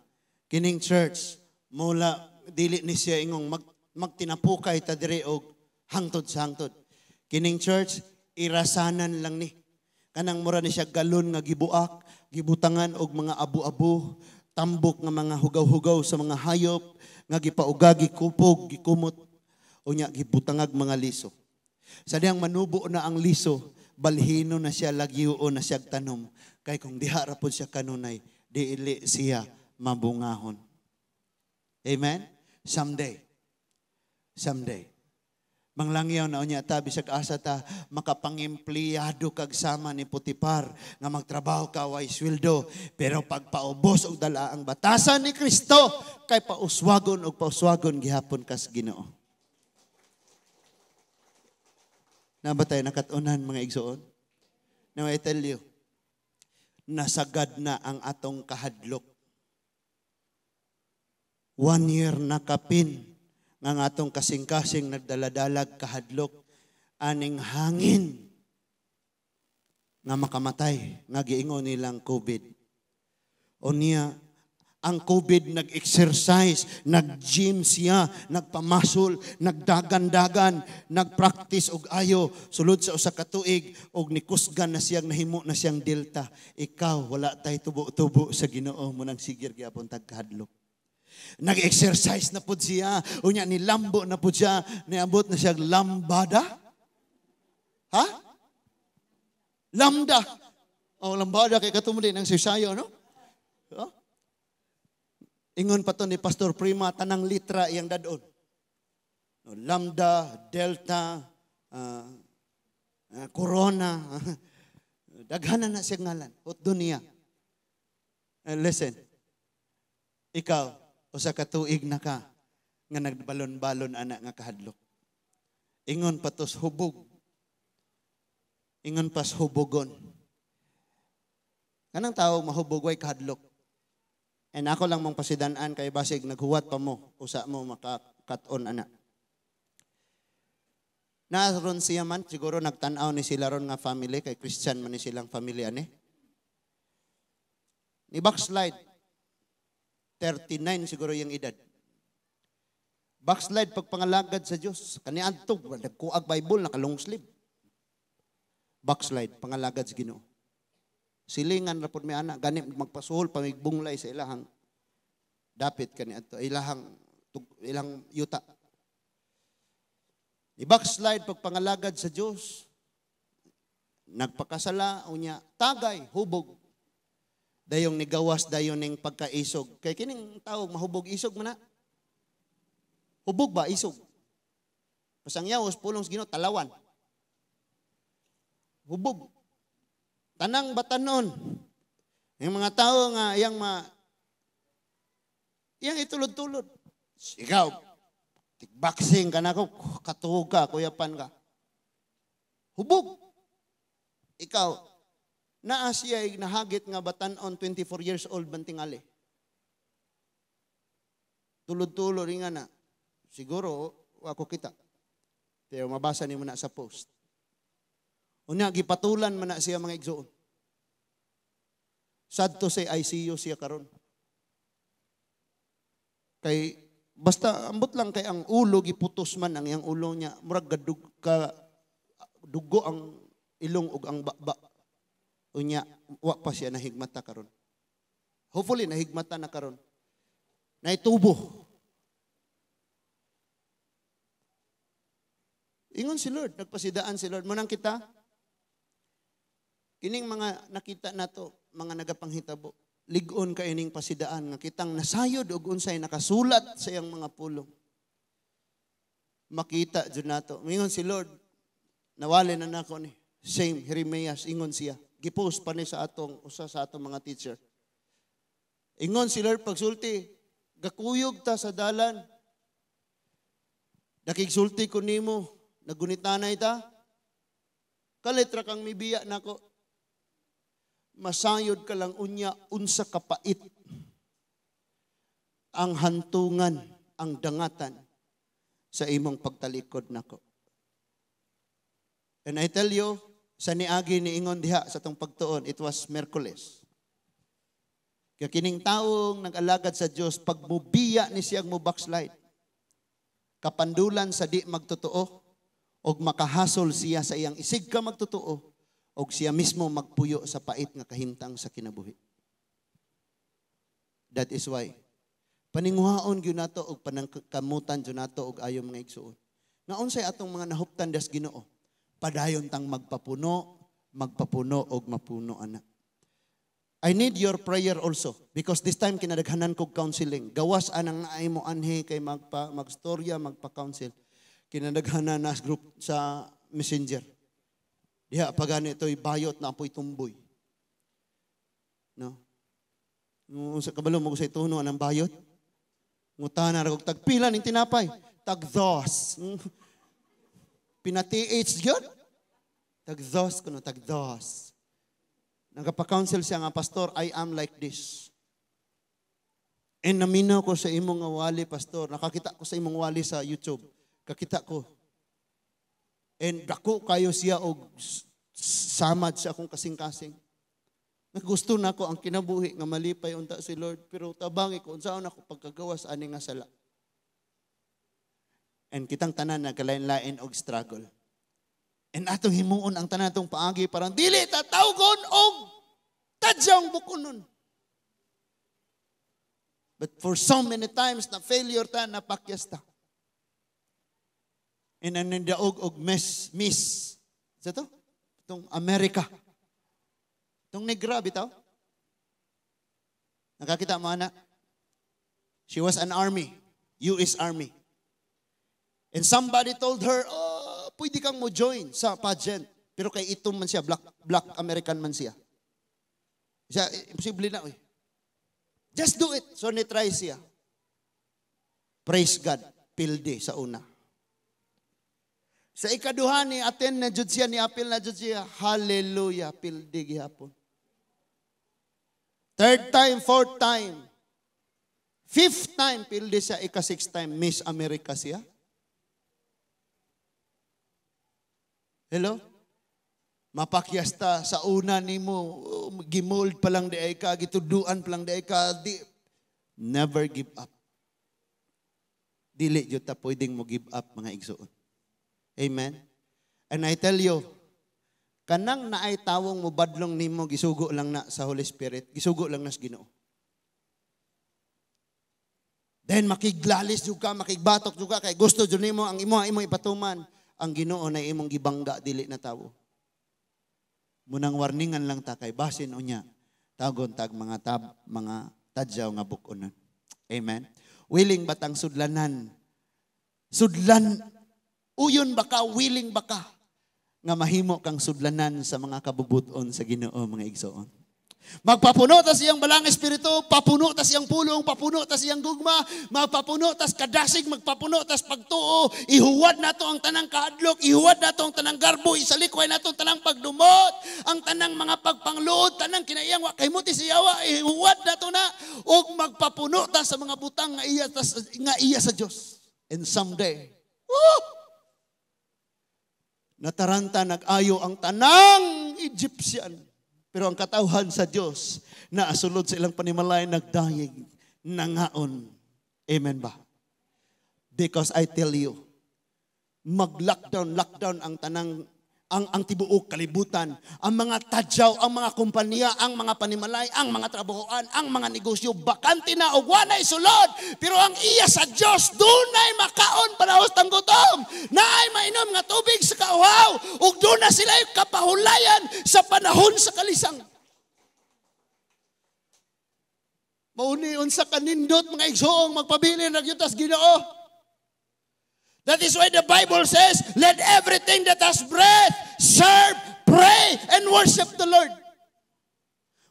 kining church mula dili ni siya ingong magtinapukay ta dire og hangtod sa hangtod. Kining church irasanan lang ni. Kanang mura ni siya galon nga gibuak, gibutangan og mga abu-abu, tambok nga mga hugaw-hugaw sa mga hayop, nga gipaugagi kupog, gikumot, o nya gibutangag mga liso. Sa diyang manubo na ang liso, balhino na siya, lagyo na siya tanom. Kay kung dihara po siya kanunay, diili siya mabungahon. Amen? Someday. Manglangyaw na unya ta, bisag asa ta, makapangimpliyado kag sama ni Putipar, nga magtrabaho ka, way sweldo. Pero pagpaubos og dala ang batasan ni Kristo, kay pauswagon gihapon kas Ginoo. Nabatay nakatunan mga igsoon? Now I tell you, nasagad na ang atong kahadlok. 1 year na kapin ng atong kasing-kasing nagdaladalag kahadlok aning hangin nga makamatay nga giingon nilang COVID. O niya, ang COVID nag-exercise, nag-gym siya, nagpamasol, nagdagan-dagan, nag-practice og ayo, sulod sa usa ka tuig og nikusgan na siyang nahimo na siyang delta. Ikaw wala tay tubo-tubo sa Ginoo mo nang sigir gyapon tag kahadlok. Nag-exercise na pud siya, unya ni lambo na pud siya, niabot na siya lambada. Ha? Lambda. O lambada kay katumuli ng sisayo, no? Oh? Ingon pa to ni Pastor Prima, tanang litra iyang dadon. Lambda, Delta, Corona, daghanan na siya ngalan. Doon niya. Listen, ikaw, usa ka tuig na ka, nga nagbalon-balon anak nga kahadlok. Ingon pa tos hubog. Ingon pas hubogon. Kanang tao mahubog way kahadlok. And ako lang mong pasidanaan kay basig naghuwat pa mo, usa mo makakaton anak. Naron siya man, siguro nagtanaw ni sila ron nga family, kay Christian man ni silang family ani. Ni backslide, 39 siguro yung edad. Backslide pagpangalagad sa Diyos. Kaniadto, nagkuag Bible, nakalong sleeve. Backslide, pangalagad sa Ginoo. Silingan ra pud mi anak, gani magpasuhol pamigbunglay sa ilahang dapit kaniadto, ilang yuta. Ni backslide pagpangalagad sa Diyos. Nagpakasala unya, tagay, hubog. Dayong nigawas dayon ning pagkaisog. Kay kining tao mahubog isog man na. Hubog ba isog? Pasangyaw pulong sa Ginoo talawan. Hubog. Tanang batanon. Yung mga tao nga iyang itulod-tulod. Ikaw, boxing ka na ko, katuhog ka, kuyapan ka. Hubog. Ikaw, naa siya nahagit nga batanon 24 years old bantingali. Tulod-tulod rin nga na. Siguro, ako kita. Pero mabasa ni mo na sa post. Unya, gipatulan man na siya mga igsoon. Sad to say, ICU siya karon. Kay, basta ambot lang kay ang ulo, giputos man ang iyang ulo niya. Murag dugo ang ilong ug ang baba. Unya, wa pa siya nahigmata karon. Hopefully, nahigmata na karon. Naitubo. Ingon si Lord, nagpasidaan si Lord. Munang kita, kining mga nakita nato, mga nagapanghitabo, ligon ka ining pasidaan, nga kitang nasayod og unsay nakasulat sa iyang mga pulong. Makita dyan nato. Ingon si Lord, nawali na nako ni. Same, Jeremias, ingon siya. Gipost pa ni sa atong, usa sa atong mga teacher. Ingon si Lord, pagsulti, gakuyog ta sa dalan. Nakigsulti ko nimo, nagunitanay ta. Kalitra kang mibiya nako. Masayod ka lang unya, unsa kapait. Ang hantungan, ang dangatan sa imong pagtalikod nako. And I tell you, sa niagi ni ingon diha sa tong pagtuon, it was Miyerkules. Kaya kining taong nag-alagad sa Diyos, pagmubiya ni siyang mo backslide, kapandulan sa di magtotoo, og makahasol siya sa iyang isig ka magtotoo, og siya mismo magpuyo sa pait nga kahimtang sa kinabuhi. That is why, paninguhaon gyud nato og panangkamutan gyud nato og ayo mga igsuon. Nga unsay atong mga nahuptan das Ginoo, padayon tang magpapuno og mapuno ana. I need your prayer also because this time kinadaghanan kog counseling. Gawas anang naay mo anhi kay magstorya, magpa-counsel. Kinadaghanan na group sa Messenger. Diha pagani ito'y bayot na apoy tumboy. No? Sa kabalo mo sa ituno anang bayot. Ngutana ra kog tagpila ning tinapay. Tagdos. Pinati-H yun. Tagdos kuno tagdos. Nagapa-counsel siya nga, Pastor, I am like this. And naminaw ko sa imong wali, Pastor. Nakakita ko sa imong wali sa YouTube. Kakita ko. And dako kayo siya og samad sa akong kasing-kasing. Nagusto na ko ang kinabuhi nga malipay unta si Lord. Pero tabangi ko, unsaon ako pagkagawas ani nga sala. And kitang tanan nagkalain-lain og struggle. And atong himuon ang tanan atong paagi parang dili tatawgon og tadyang bukunon. But for so many times na failure ta napakyas ta. And nandaog og miss. Sa to? Itong Amerika. Itong negra bitaw. Nakakita mo na. She was an army. US Army. And somebody told her, pwede kang mo join sa pageant. Pero kay ito man siya, black American man siya. Siya, imposible na. Just do it. So, ni-try siya. Praise God. Pilde sa una. Sa ikaduha ni attend na jud siya, ni apil na jud siya. Hallelujah. Pilde gihapon. Third time, fourth time. Fifth time, pilde siya. Ika-sixth time, Miss America siya. Hello? Mapakyasta sa una nimo, gimold pa lang di ay ka, gituduan pa lang di ay ka, never give up. Dili yun ta pwedeng mo give up mga igsoon. Amen? And I tell you, kanang naay tawong mo badlong nimo, gisugo lang na sa Holy Spirit, gisugo lang na sa Ginoo. Then makiglalis juga, makigbatok juga, kay gusto dyan nimo ang imong ipatuman. Ang Ginoo na imong gibangga dili na tawo. Munang warningan lang ta kay basin unya tagon tag mga tadyaw nga bukonon. Amen. Willing batang sudlanan. Sudlan uyon baka willing baka nga mahimo kang sudlanan sa mga kabubuton sa Ginoo mga igsoon. Magpapuno tas iyang balang espiritu, papuno tas iyang pulong, papuno tas iyang gugma, magpapuno tas kadasig, magpapuno tas pagtuo, ihuwad nato ang tanang kahadlok, ihuwad nato ang tanang garbo, isalikway nato ang tanang pagdumot, ang tanang mga pagpangluod, tanang kinaiyang wa kay muti siyawa, ihuwad nato na og magpapuno tas sa mga butang nga iya sa Dios. And someday, nataranta nag-ayo ang tanang Egyptian. Pero ang katawhan sa Diyos na asulod sa ilang panimalay nagdayeg, nangaon. Amen ba? Because I tell you, mag-lockdown ang tanang, ang tibuok kalibutan, ang mga tadyaw, ang mga kumpanya, ang mga panimalay, ang mga trabahoan, ang mga negosyo, bakante na o wanay sulod. Pero ang iya sa Diyos, dunay makaon panahos tang gutom. Naay mainom nga tubig sa kauhaw. Ug doon na sila kapahulayan sa panahon sa kalisang. Maunion sa kanindot mga igsoong magpabilin nagyutas Ginoo. That is why the Bible says, let everything that has breath serve, pray, and worship the Lord.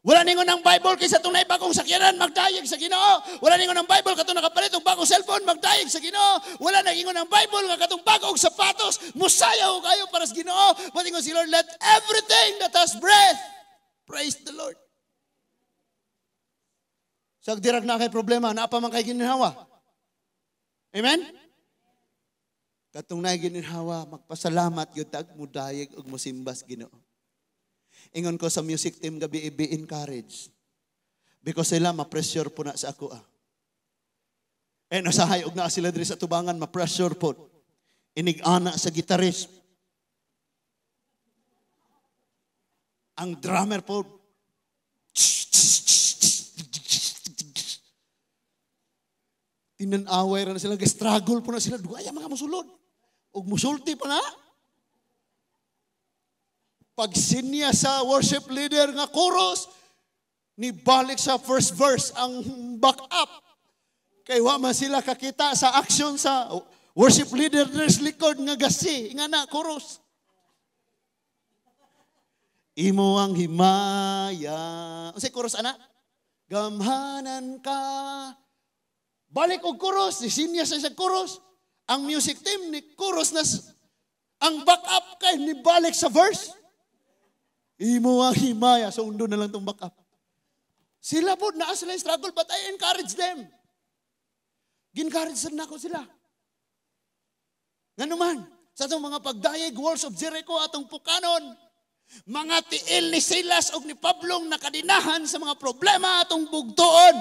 Wala ningon ang Bible kaysa itong naibagong sakyanan, magdayeg sa Ginoo. Wala ningon ang Bible katong nakapalit og bagong cellphone, magdayeg sa Ginoo. Wala ningon ang Bible nga katong bagong sapatos, musayaw kayo para sa Ginoo. But ingon si Lord, let everything that has breath praise the Lord. Sa dirag na kay problema, naapa man kay ginhawa. Amen? Katong na ginhawa, magpasalamat yun tag mudayeg ug musimbas Ginoo. Ingon ko sa music team gabi, be encouraged. Because sila ma-pressure po na sa ako. And nasahay og na sila diri sa tubangan, ma-pressure po. Inig-ana sa gitarist. Ang drummer po, tinanaway na sila, struggle po na sila, duwaya mga musulod. Ug musulti pa na. Pag sinya sa worship leader nga chorus, Nibalik sa first verse ang back up. Kay wa man sila kakita sa action sa worship leaders likod nga gasi, nga na chorus. Imo ang himaya. Unsay chorus ana? Gamhanan ka. Balik og chorus, sinya sa chorus. Ang music team ni chorus na ang back up kay ni balik sa verse. Imo ang himaya. So undo na lang tong back up. Sila po naa sila struggle but I encourage them. Gincourage na ako sila. Nga naman, sa itong mga pagdayeg, walls of Jericho atong pukanon, mga tiil ni Silas o ni Pablong nakadinahan sa mga problema atong bugtoon,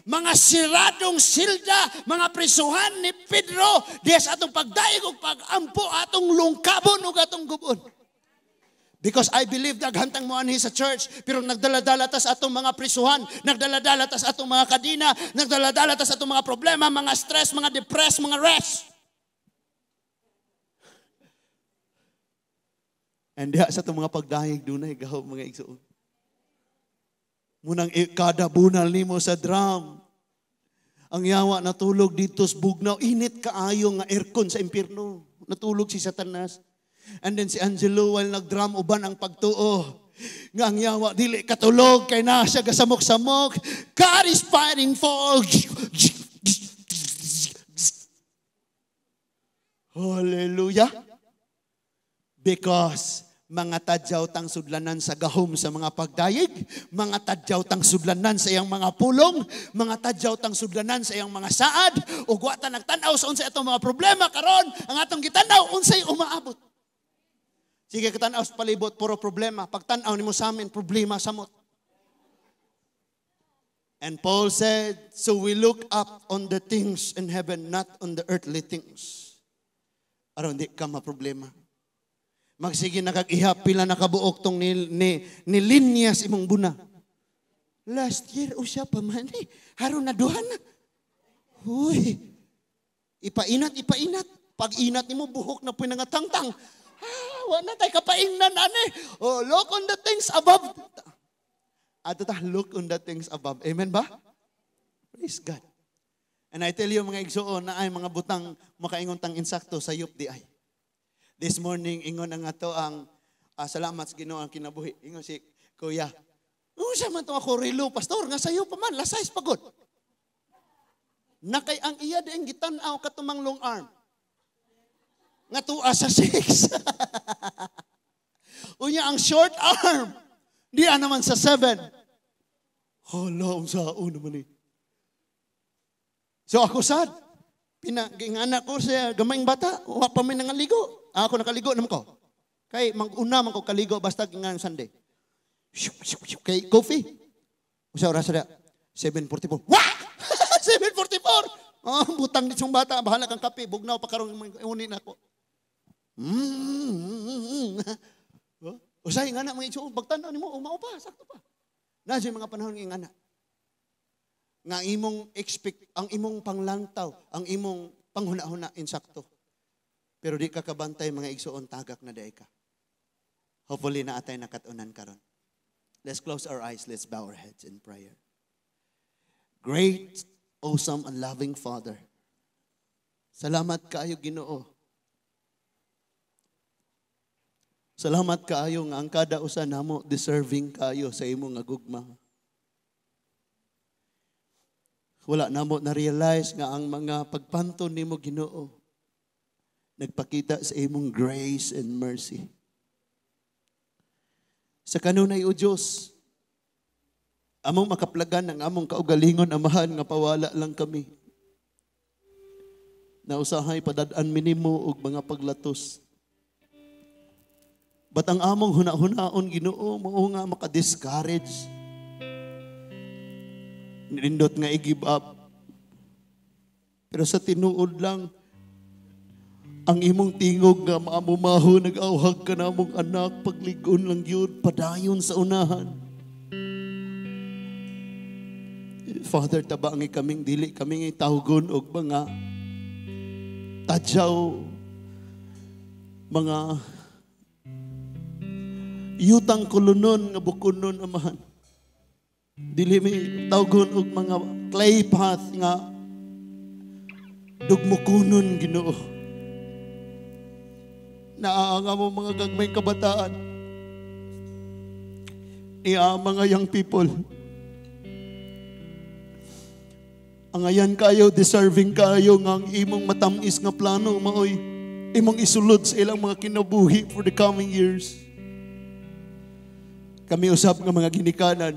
mga siradong silda, mga prisuhan ni Pedro, diya sa atong pagdayeg o pagampo atong lungkabon o atong gubon. Because I believe daghantang mo anhi sa church, pero nagdaladala ta sa atong mga prisuhan, nagdaladala ta sa atong mga kadina, nagdaladala ta sa atong mga problema, mga stress, mga depressed, mga rest. And diha sa itong mga pagdayeg dunay gahaw mga igsoon. Munang kada bunal nimo sa drum. Ang yawa natulog dito sa bugnaw, init kaayo nga aircon sa impyerno. Natulog si Satanas. And then si Angelo while nagdrum uban ang pagtuo. Nga ang yawa dili katulog kay na siya gasamok-samok. God is fighting for. Hallelujah. Because mga tadyaw tang sudlanan sa gahom sa mga pagdayeg, mga tadyaw tang sudlanan sa iyang mga pulong, mga tadyaw tang sudlanan sa iyang mga saad, ug wa ta nagtan-aw sa unsay atong mga problema karon, ang atong gitanaw unsay umaabot. Sige katanaw sa palibot puro problema, pagtan-aw nimo sa amin problema samot. And Paul said, so we look up on the things in heaven, not on the earthly things. Aron di ka ma-problema. Magsige nakag-ihap pila nakabuok tong nilinyas imong buna. Last year usya pa man haron na duha na. Huy. Ipainat. Pag inat nimo buhok na pinangatangtang. Wala tay kapaingnan ani. Oh, look on the things above. Ato ta look on the things above. Amen ba? Praise God. And I tell you mga igsoon na ay mga butang makaingon tang insakto sa UPDI. This morning, ingon ang ato ang salamat sa Ginoo ang kinabuhi. Ingon si Kuya, siya man ito ako relo, pastor, nga sayo pa man, lasais pagod. Nakay ang iya din gitanaw katumang long arm. Nga tuwa sa 6. Unya ang short arm, diya naman sa 7. Hala, unsaon naman eh. So ako sad, pinag-ingana ko sa gamayng bata, wa pa may nangaligo. Ako nakaligo naman ko. Kay mag-una man ko kaligo basta ngayong Sunday. Kay coffee. Usa oras na 7:44. Wah! 7:44. Oh, butang nitong bata, bahala kang kape, bugnaw pa karon unin ako. Usay nga na mga igsoon, pagtanaw nimo umao pa, sakto pa. Nasa mga panahon ng ingana. Nga imong expect, ang imong panglantaw, ang imong panghuna-huna insakto. Pero di ka kabantay mga igsoon tagak na day ka. Hopefully na atay nakatunan karon. Let's close our eyes, let's bow our heads in prayer. Great, awesome, and loving Father. Salamat kaayo Ginoo. Salamat kaayo nga ang kada usa namo deserving kaayo sa imong nga gugma. Wala namo na-realize nga ang mga pagpanton nimo Ginoo nagpakita sa imong grace and mercy. Sa kanunay o Diyos, among makaplagan ang among kaugalingon amahan nga pawala lang kami. Na usahay padadaan minimo og mga paglatos. But ang among huna-hunaon Ginoo mao nga maka-discourage. Nindot nga i-give up. Pero sa tinuod lang, ang imong tingog nga maamumaho, nag-awhag ka na mong anak, pagligon lang yun, padayon sa unahan. Father, tabangi kaming dili, kaming itawgon og mga tadyaw, mga yutang kulunon nga bukunon amahan. Dili mi tawgon og mga clay path nga dugmukunon, Ginoo. Naanga mo mga gagmayng kabataan. Mga young people. Angayan kayo, deserving kayo nga ang imong matamis nga plano maoy imong isulod sa ilang mga kinabuhi for the coming years. Kami usab nga mga ginikanan.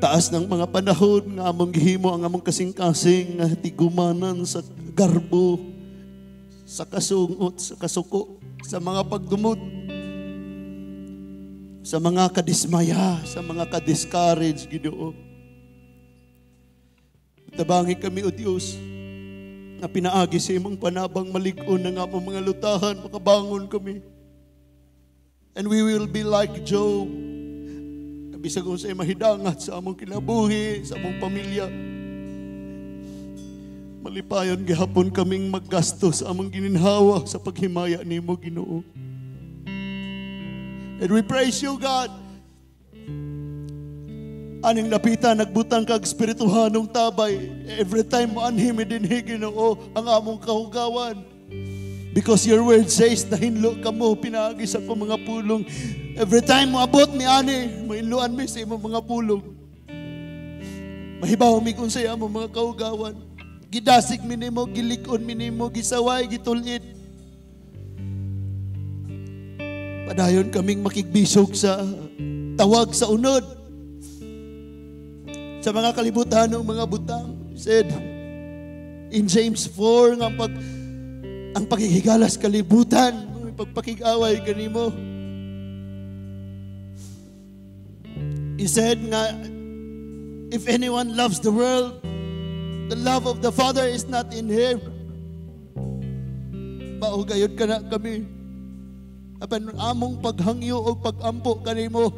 Taas ng mga panahon nga among gihimo ang among kasing-kasing nga tigumanan sa garbo, sa kasungot, sa kasuko, sa mga pagdumot, sa mga kadismaya, sa mga kadiscourage, Ginoo. Tabangi kami, O Diyos, na pinaagi sa imong panabang malig-on na nga among mga lutahan, makabangon kami. And we will be like Job. Bisag kung sa'yo mahidangat sa among kinabuhi, sa among pamilya. Malipayon gihapon kaming maggasto sa among gininhawa sa paghimaya nimo, Ginoo. And we praise you, God. Aning lapitan, nagbutang kag espirituhanong tabay. Every time mo anhim dinhi, Ginoo, ang among kahugawan. Because your word says na hinlo ka mo, pinaagi sa ko mga pulong. Every time mo abot ni ani, mainluan mi sa imong mga pulong. Mahibaw mi kung sa imong mga kaugawan. Gidasig mi nimo, gilikon mi nimo, gisaway, gitulit. Padayon kaming makigbisog sa tawag sa unod. Sa mga kalibutan ng mga butang. Said in James 4 nga ang paghihigalas kalibutan, pagpakig-away kanimo. He said nga, if anyone loves the world, the love of the Father is not in him. Maugayod ka na kami. Apan among paghangyo o pagampo kanimo,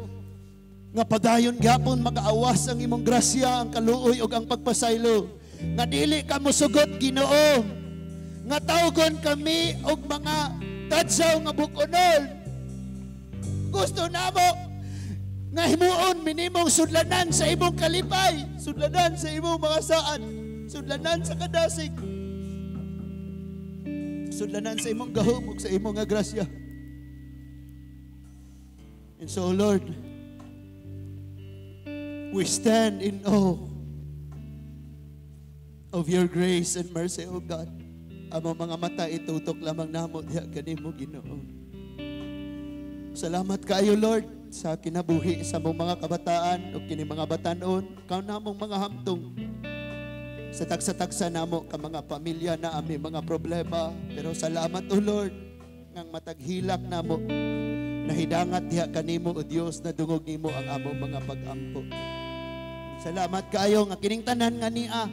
nga padayon gapon makaawas ang imong grasya, ang kaluoy o ang pagpasaylo. Nga dili ka mosugot, Ginoo. Nga tawgon kami og mga tadsaw nga bukonon. Gusto namo nga himuon minimong sudlanan sa imong kalipay, sudlanan sa imong mga saan, sudlanan sa kadasig, sudlanan sa imong gahom ug sa imong nga grasya. And so, Lord, we stand in awe of your grace and mercy, O God. Among mga mata itutok lamang namo diha kanimo, Ginoo. Salamat kaayo, Lord, sa kinabuhi sa among mga kabataan o kini mga batanon, kaw namong mga hamtong. Sa tagsa-tagsa namo ka mga pamilya na ami mga problema, pero salamat, O Lord, ngang mataghilak namo nahidangat diha kanimo, O Dios, na dungog nimo ang among mga pag-ampo. Salamat kaayo nga kining tanan nga niya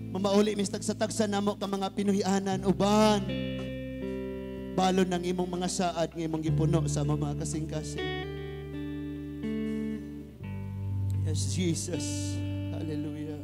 mamauli mistag sa tagsa namo ka mga pinuhianan uban balon ng imong mga saad nga imong gipuno sa mga kasing-kasing. Yes, Jesus. Hallelujah.